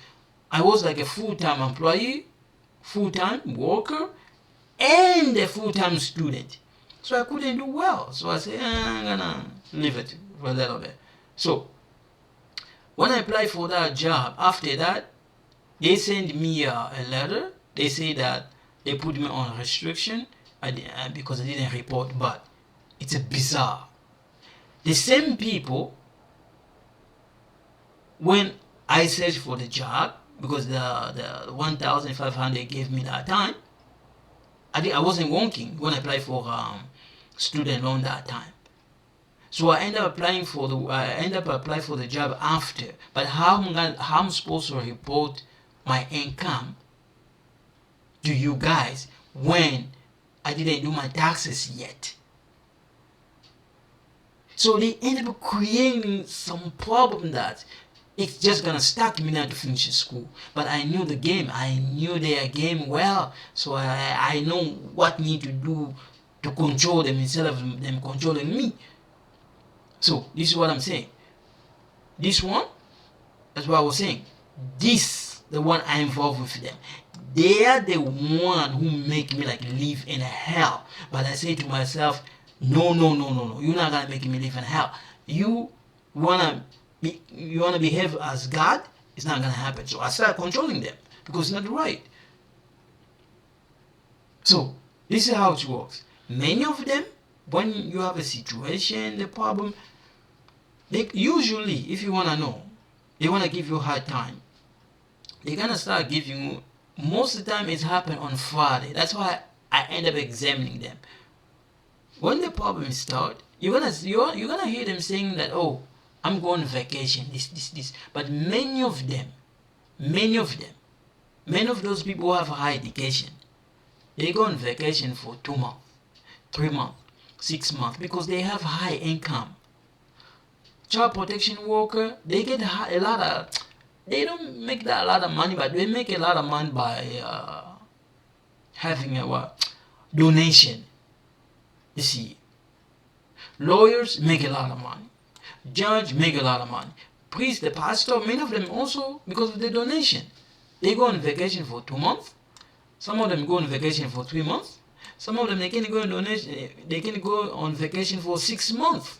I was like a full-time employee, full-time worker, and a full-time student. So I couldn't do well. So I said, I'm gonna leave it for a little bit. So when I applied for that job, after that, they sent me a letter. They say that they put me on restriction because I didn't report, but it's a bizarre. The same people, when I searched for the job, because the 1,500 gave me that time, I wasn't working when I applied for student loan that time. So I ended up applying for the job after. But how I'm supposed to report my income to you guys when I didn't do my taxes yet? So they ended up creating some problem that it's just gonna stop me not to finish school. But I knew the game. I knew their game well. So I know what need to do to control them instead of them controlling me. So this is what I'm saying. This one, that's what I was saying. This, the one I involved with them. They are the one who make me like live in hell. But I say to myself, no. You're not gonna make me live in hell. You wanna behave as God, it's not gonna happen. So I start controlling them because it's not right. So this is how it works. Many of them, when you have a situation, the problem, they usually, if you wanna know, they wanna give you a hard time. They're gonna start giving you. Most of the time, it's happen on Friday. That's why I end up examining them. When the problem start, you're gonna hear them saying that, oh, I'm going on vacation, this. But many of those people who have high education, they go on vacation for 2 months, 3 months, 6 months because they have high income. Child protection worker, they get a lot of. They don't make that a lot of money, but they make a lot of money by having a donation. You see, lawyers make a lot of money. Judge make a lot of money. Priest, the pastor, many of them also because of the donation. They go on vacation for 2 months. Some of them go on vacation for 3 months. Some of them, they can go on donation, they can go on vacation for 6 months.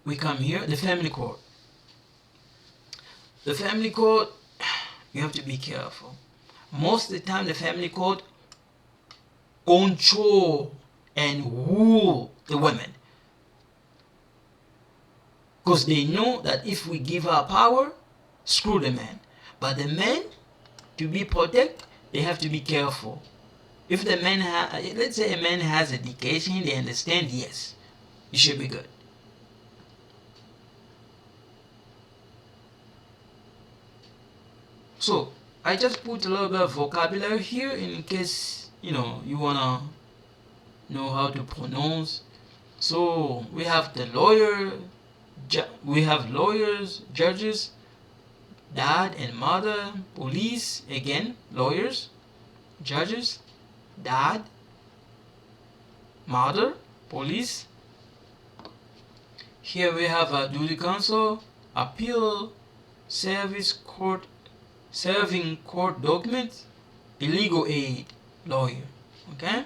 We come here, the family court. The family court, you have to be careful. Most of the time, the family court control and rule the women, because they know that if we give our power, screw the men. But the men, to be protected, they have to be careful. If the man let's say a man has education, they understand, yes, you should be good. So I just put a little bit of vocabulary here in case you wanna know how to pronounce. So we have the lawyer, we have lawyers, judges, dad and mother, police, again, lawyers, judges, dad, mother, police. Here we have a duty counsel, appeal, service court, serving court documents, illegal aid, lawyer. Okay?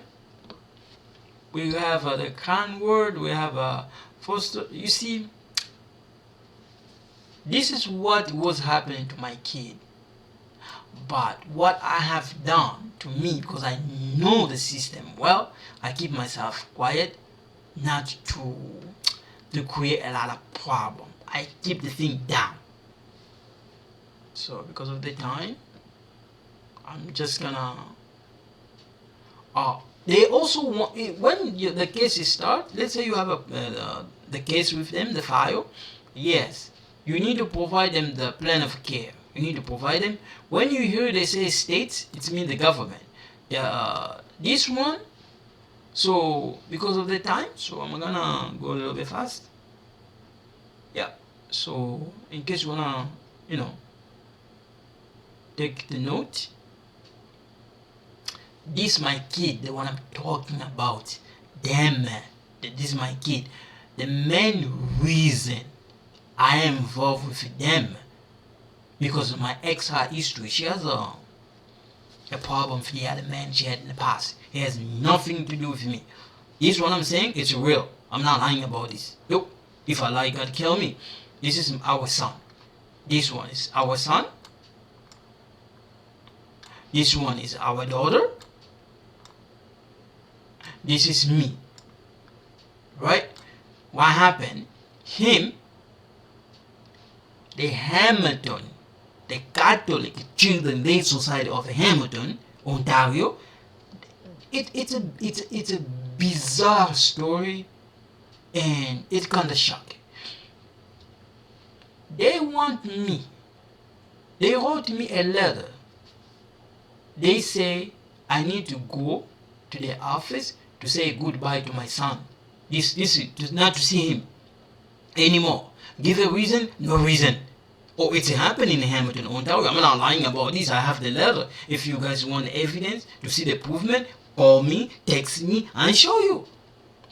We have the kind word, we have a foster. You see, this is what was happening to my kid. But what I have done to me, because I know the system well, I keep myself quiet, not to create a lot of problem. I keep the thing down. So because of the time, I'm just gonna. They also want, when the case is start. Let's say you have the case with them, the file. Yes, you need to provide them the plan of care. You need to provide them. When you hear they say states, it means the government. This one. So because of the time, so I'm gonna go a little bit fast. Yeah. So in case you wanna, take the note. This my kid, the one I'm talking about. Damn, this is my kid. The main reason I am involved with them, because of my ex her history. She has a problem with the other man she had in the past. It has nothing to do with me. This what I'm saying, it's real. I'm not lying about this. Nope. If I lie, God kill me. This is our son. This one is our son. This one is our daughter. This is me. Right? What happened? Him, the Hamilton, the Catholic Children's Day Society of Hamilton, Ontario. It's a bizarre story, and it's kind of shocking. They want me. They wrote me a letter. They say I need to go to their office to say goodbye to my son. This is not to see him anymore. Give a reason, no reason. Oh, it's happening in Hamilton, Ontario. I'm not lying about this. I have the letter. If you guys want evidence to see the proof, call me, text me, and show you.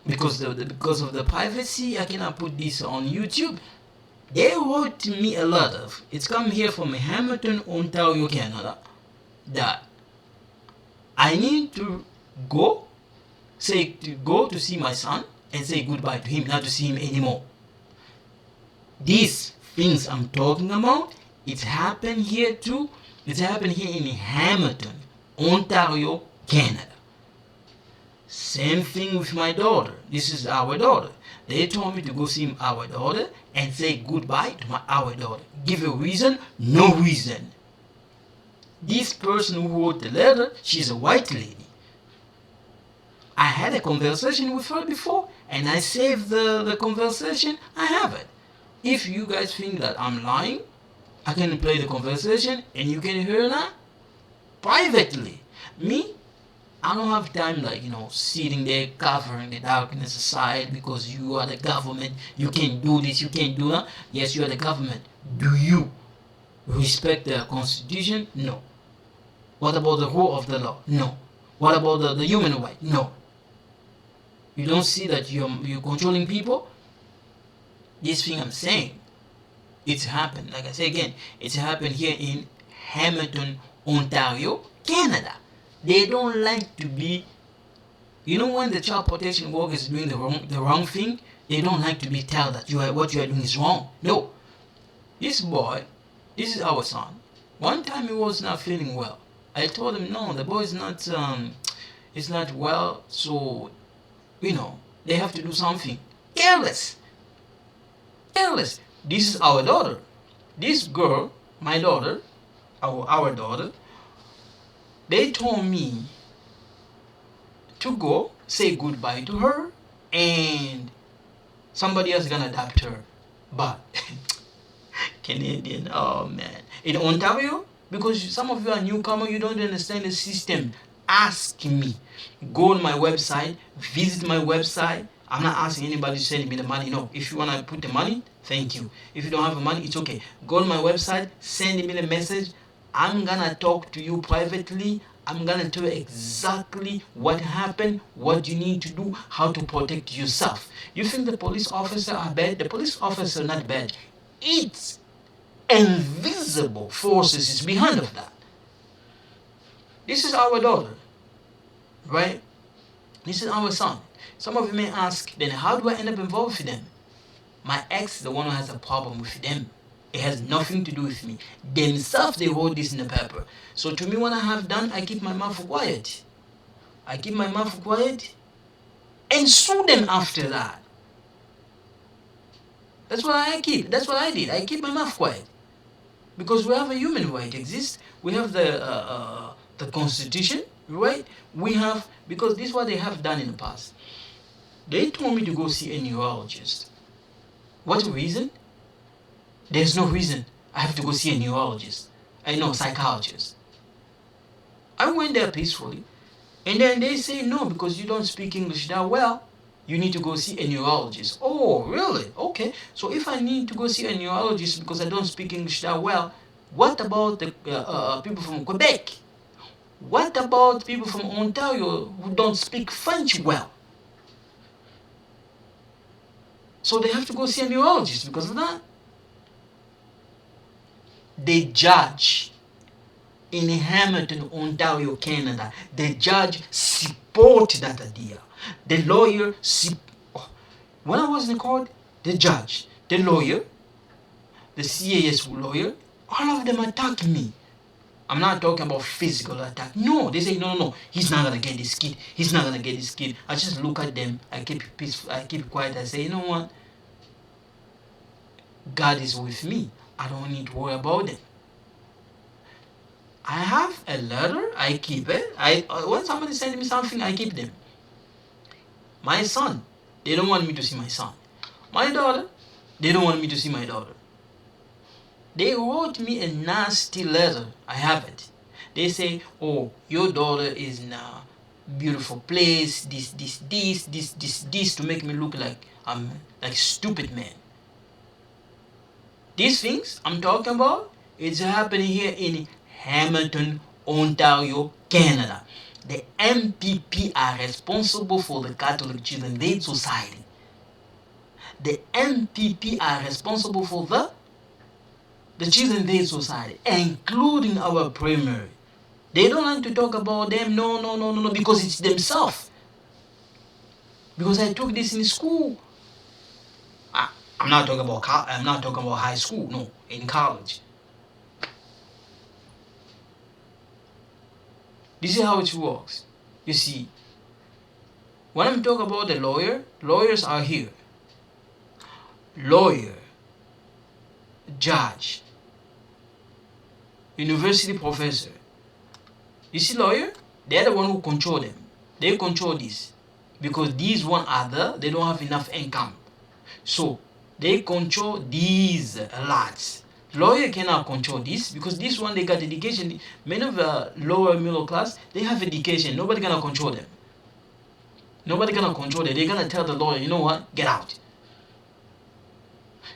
Because of the privacy, I cannot put this on YouTube. They wrote me a letter. It's come here from Hamilton, Ontario, Canada. That I need to go to see my son and say goodbye to him, not to see him anymore. These things I'm talking about, it's happened here too. It's happened here in Hamilton, Ontario, Canada. Same thing with my daughter. This is our daughter. They told me to go see our daughter and say goodbye to our daughter. Give a reason, no reason. This person who wrote the letter, she's a white lady. I had a conversation with her before, and I saved the conversation. I have it. If you guys think that I'm lying, I can play the conversation and you can hear that privately. Me, I don't have time sitting there covering the darkness aside because you are the government. You can't do this, you can't do that. Yes, you are the government. Do you respect the Constitution? No. What about the rule of the law? No. What about the human right? No. You don't see that you're controlling people? This thing I'm saying, It's happened, like I say again, it's happened here in Hamilton, Ontario, Canada. They don't like to be, you know, when the child protection worker is doing the wrong thing, they don't like to be told that what you are doing is wrong. No. This boy, this is our son. One time he was not feeling well. I told him, no, the boy is not well, so, they have to do something. Careless. Careless. This is our daughter. This girl, my daughter, our daughter, they told me to go say goodbye to her and somebody else gonna adopt her. But Canadian, oh man. In Ontario, because some of you are newcomer, you don't understand the system. Ask me. Go on my website, visit my website. I'm not asking anybody to send me the money. No, if you want to put the money, thank you. If you don't have the money, it's okay. Go on my website, send me the message. I'm gonna talk to you privately. I'm gonna tell you exactly what happened, what you need to do, how to protect yourself. You think the police officer are bad? The police officer are not bad. It's invisible forces is behind of that. This is our daughter, right? This is our son. Some of you may ask, then how do I end up involved with them? My ex is the one who has a problem with them. It has nothing to do with me. Themselves, they hold this in the paper. So to me, when I have done, I keep my mouth quiet. I keep my mouth quiet and sue them after that. That's what I keep. That's what I did. I keep my mouth quiet. Because we have a human right exists. We have the Constitution, right? We have, because this is what they have done in the past. They told me to go see a neurologist. What reason? There's no reason. I have to go see a neurologist. I know, psychologist. I went there peacefully. And then they say, no, because you don't speak English that well, you need to go see a neurologist. Oh, really? Okay. So if I need to go see a neurologist because I don't speak English that well, what about the people from Quebec? What about people from Ontario who don't speak French well? So they have to go see a neurologist because of that. The judge in Hamilton, Ontario, Canada, the judge supported that idea. The lawyer, when I was in court, the judge, the lawyer, the CAS lawyer, all of them attacked me. I'm not talking about physical attack. No, they say, no, he's not gonna get this kid. He's not gonna get this kid. I just look at them, I keep peaceful, I keep quiet, I say, you know what? God is with me. I don't need to worry about them. I have a letter, I keep it. When somebody sends me something, I keep them. My son, they don't want me to see my son. My daughter, they don't want me to see my daughter. They wrote me a nasty letter. I have it. They say, oh, your daughter is in a beautiful place, this, to make me look like I'm like a stupid man. These things I'm talking about, it's happening here in Hamilton, Ontario, Canada. The MPP are responsible for the Catholic Children's Aid Society. The MPP are responsible for the Children's Aid Society, including our primary. They don't like to talk about them, no, because it's themselves. Because I took this in school. I'm not talking about high school, no, in college. This is how it works. You see, when I'm talking about the lawyers are here. Lawyer, judge, university professor. You see, lawyer, they're the one who control them. They control this because these one they don't have enough income. So they control these lots. Lawyer cannot control this because this one they got education. Many of the lower middle class, they have education. Nobody gonna control them. Nobody gonna control them. They're gonna tell the lawyer, you know what, get out.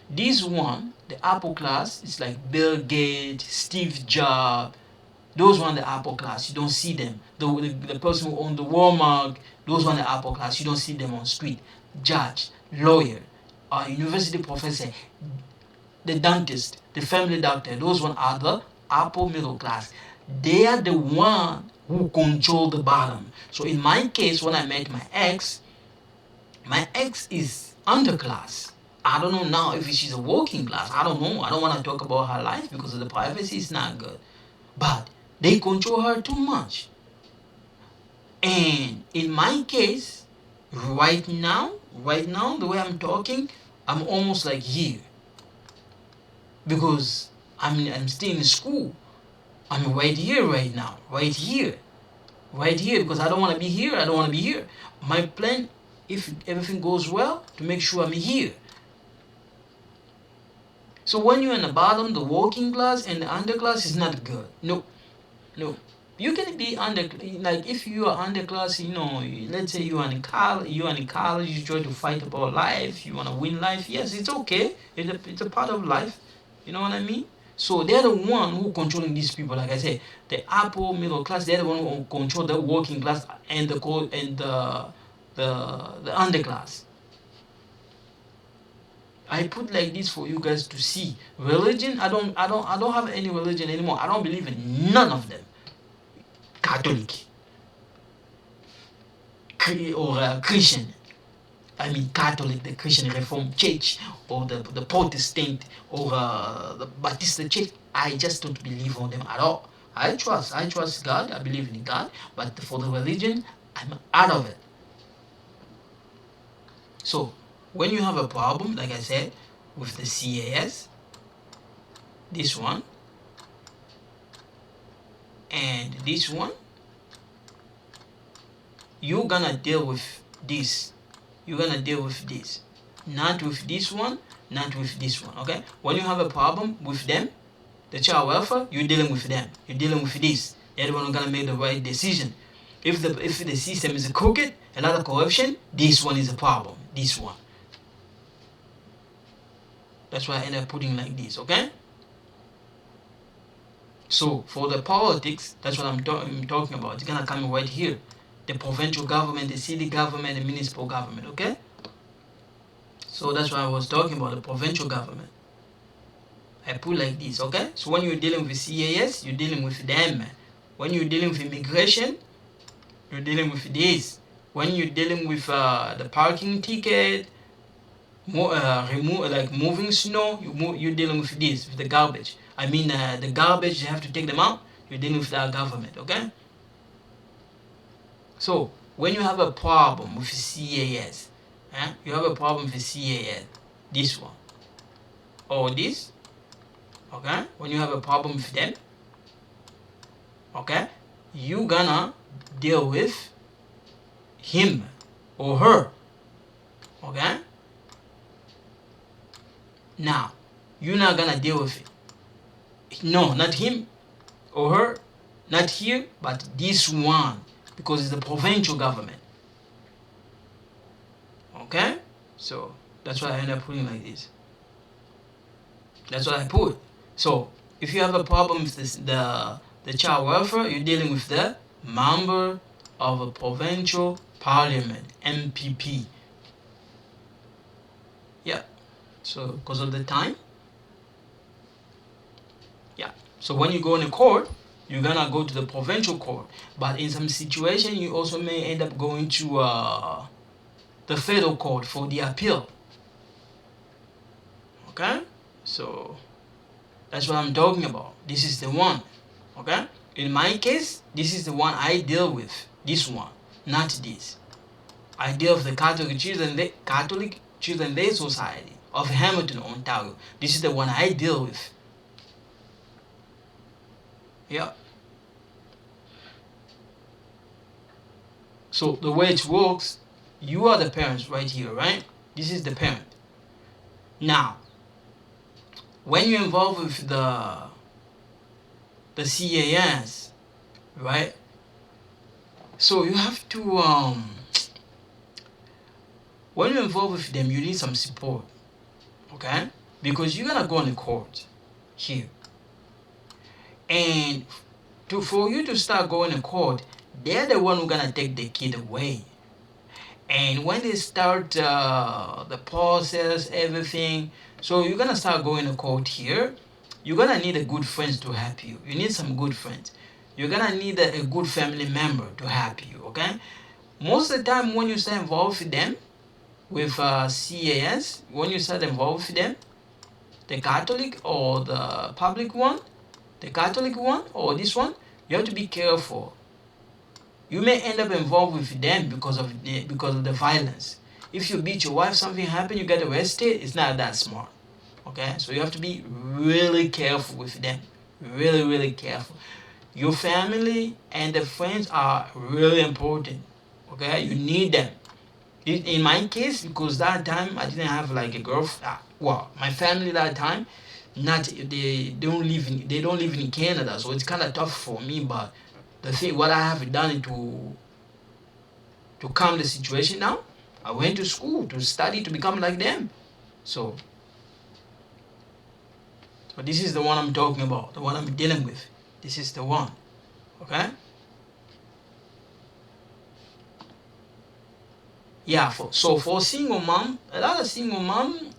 This one, the upper class, is like Bill Gates, Steve Jobs. Those one the upper class, you don't see them. The person who owned the Walmart, those one the upper class, you don't see them on the street. Judge, lawyer, university professor, these one the lower class. These one the middle class, they have education. Nobody gonna control them. Nobody gonna control them. They're gonna tell the lawyer, you know what, get out. This one, the upper class, is like Bill Gates, Steve Jobs. Those one the upper class, you don't see them. The person who owned the Walmart, those one the upper class, you don't see them on the street. Judge, lawyer, university professor. the dentist, the family doctor, those one are the upper middle class. They are the one who control the bottom. So in my case, when I met my ex is underclass. I don't know now if she's a working class. I don't know. I don't want to talk about her life because the privacy is not good. But they control her too much. And in my case, right now, the way I'm talking, I'm almost like here because I'm still in school. I'm right here right now, right here because I don't want to be here. I don't want to be here. My plan, if everything goes well, to make sure I'm here. So when you're in the bottom, the working class and the underclass is not good. No, no. You can be under, like if you are underclass, let's say you are in college, you try to fight about life, you want to win life. Yes, it's okay. It's a part of life. You know what I mean? So they're the one who controlling these people. Like I said, the upper middle class, they're the one who control the working class and the underclass. I put like this for you guys to see. Religion, I don't have any religion anymore. I don't believe in none of them. Catholic or Christian. I mean Catholic, the Christian Reformed Church, or the Protestant, or the Baptist Church. I just don't believe on them at all. I trust God. I believe in God, but for the religion, I'm out of it. So when you have a problem, like I said, with the CAS, this one and this one, you're gonna deal with this. You're gonna deal with this, not with this one, not with this one. Okay? When you have a problem with them, the child welfare, you're dealing with them. You're dealing with this. They're the one who's gonna make the right decision. If the system is crooked, a lot of corruption, this one is a problem. This one. That's why I end up putting like this. Okay? So for the politics, that's what I'm talking about. It's gonna come right here. The provincial government, the city government, the municipal government. Okay? So that's why I was talking about the provincial government. I put like this, okay? So when you're dealing with CAS, you're dealing with them. When you're dealing with immigration, you're dealing with this. When you're dealing with the parking ticket, like moving snow, you're dealing with this, with the garbage. I mean, the garbage, you have to take them out, you're dealing with our government, okay? So when you have a problem with CAS, you have a problem with CAS, this one, or this, okay? When you have a problem with them, okay, you gonna deal with him or her, okay? Now, you're not gonna deal with it. No, not him or her, not here, but this one, because it's the provincial government. Okay? So that's why I end up putting like this. That's what I put. So if you have a problem with this, the child welfare, you're dealing with the member of a provincial parliament, MPP. Yeah. So because of the time. Yeah. So when you go in the court, you're gonna go to the provincial court. But in some situation, you also may end up going to the federal court for the appeal. Okay? So that's what I'm talking about. This is the one. Okay? In my case, this is the one I deal with. This one, not this. I deal with the Catholic Children's Day Society of Hamilton, Ontario. This is the one I deal with. Yeah. So the way it works, you are the parents right here, right? This is the parent. Now, when you're involved with the CAS, right? So you have to when you're involved with them, you need some support, okay? Because you're gonna go in the court here, and for you to start going to court, they're the one who's gonna take the kid away. And when they start the process, everything, so you're gonna start going to court here. You're gonna need a good friends to help you. You need some good friends. You're gonna need a good family member to help you. Okay. Most of the time, when you start involved with them, with CAS, when you start involved with them, the Catholic or the public one, the Catholic one or this one, you have to be careful. You may end up involved with them because of the violence. If you beat your wife, something happened, you get arrested, it's not that smart. Okay, so you have to be really careful with them. Really, really careful. Your family and the friends are really important. Okay, you need them. In my case, because that time I didn't have like a girlfriend. Well, my family that time, not they don't live in Canada, so it's kind of tough for me. But the thing, what I have done to calm the situation now, I went to school to study to become like them. So, so this is the one I'm talking about, the one I'm dealing with. This is the one. Okay. Yeah. For single mom, a lot of single mom,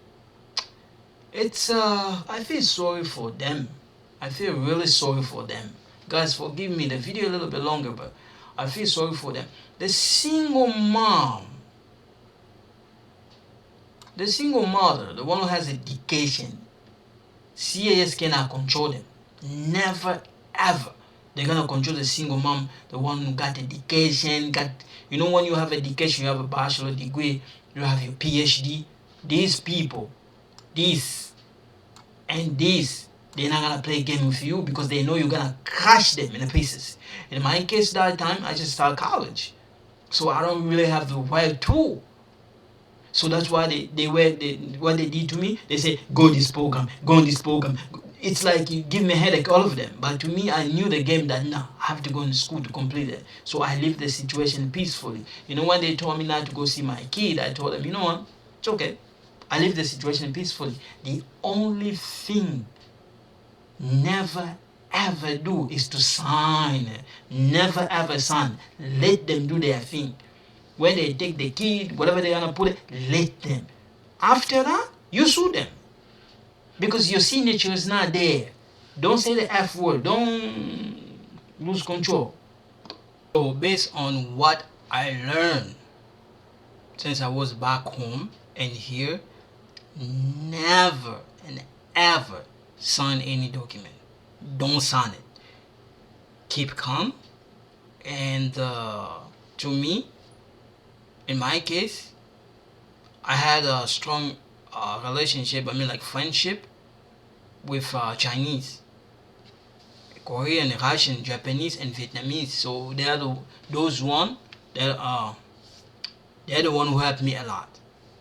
it's I feel sorry for them. I feel really sorry for them. Guys, forgive me. The video a little bit longer, but I feel sorry for them. The single mom, the single mother, the one who has education, CAS cannot control them. Never ever. They're gonna control the single mom, the one who got education, when you have education, you have a bachelor degree, you have your PhD. These people, these and these, they're not gonna play a game with you because they know you're gonna crush them in pieces. In my case, that time I just started college, so I don't really have the right tool. So that's why what they did to me. They say go this program, go on this program. It's like you give me a headache, all of them. But to me, I knew the game that now I have to go in school to complete it. So I lived the situation peacefully. When they told me not to go see my kid, I told them, you know what, it's okay. I lived the situation peacefully. The only thing never ever do is to sign. Never ever sign. Let them do their thing. When they take the kid, whatever they're gonna put it, let them. After that, you sue them because your signature is not there. Don't say the F word. Don't lose control. So based on what I learned since I was back home and here, never and ever sign any document. Don't sign it. Keep calm. And to me, in my case, I had a strong relationship, like friendship with Chinese, Korean, Russian, Japanese, and Vietnamese. So they're the one who helped me a lot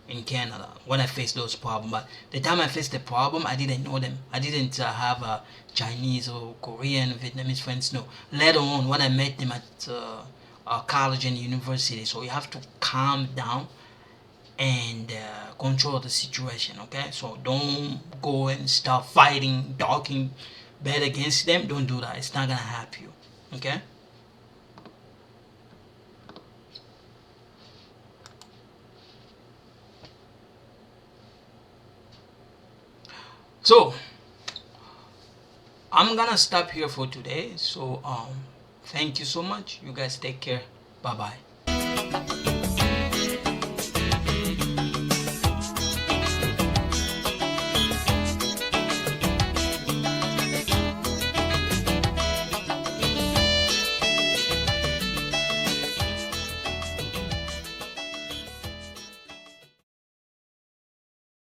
in Canada when I faced those problems. But the time I faced the problem, I didn't know them. I didn't have Chinese or Korean, Vietnamese friends. No, later on when I met them at college and university. So you have to calm down and control the situation. Okay, so don't go and start fighting, talking bad against them. Don't do that. It's not gonna help you. Okay. So I'm gonna stop here for today. So thank you so much. You guys take care. Bye bye.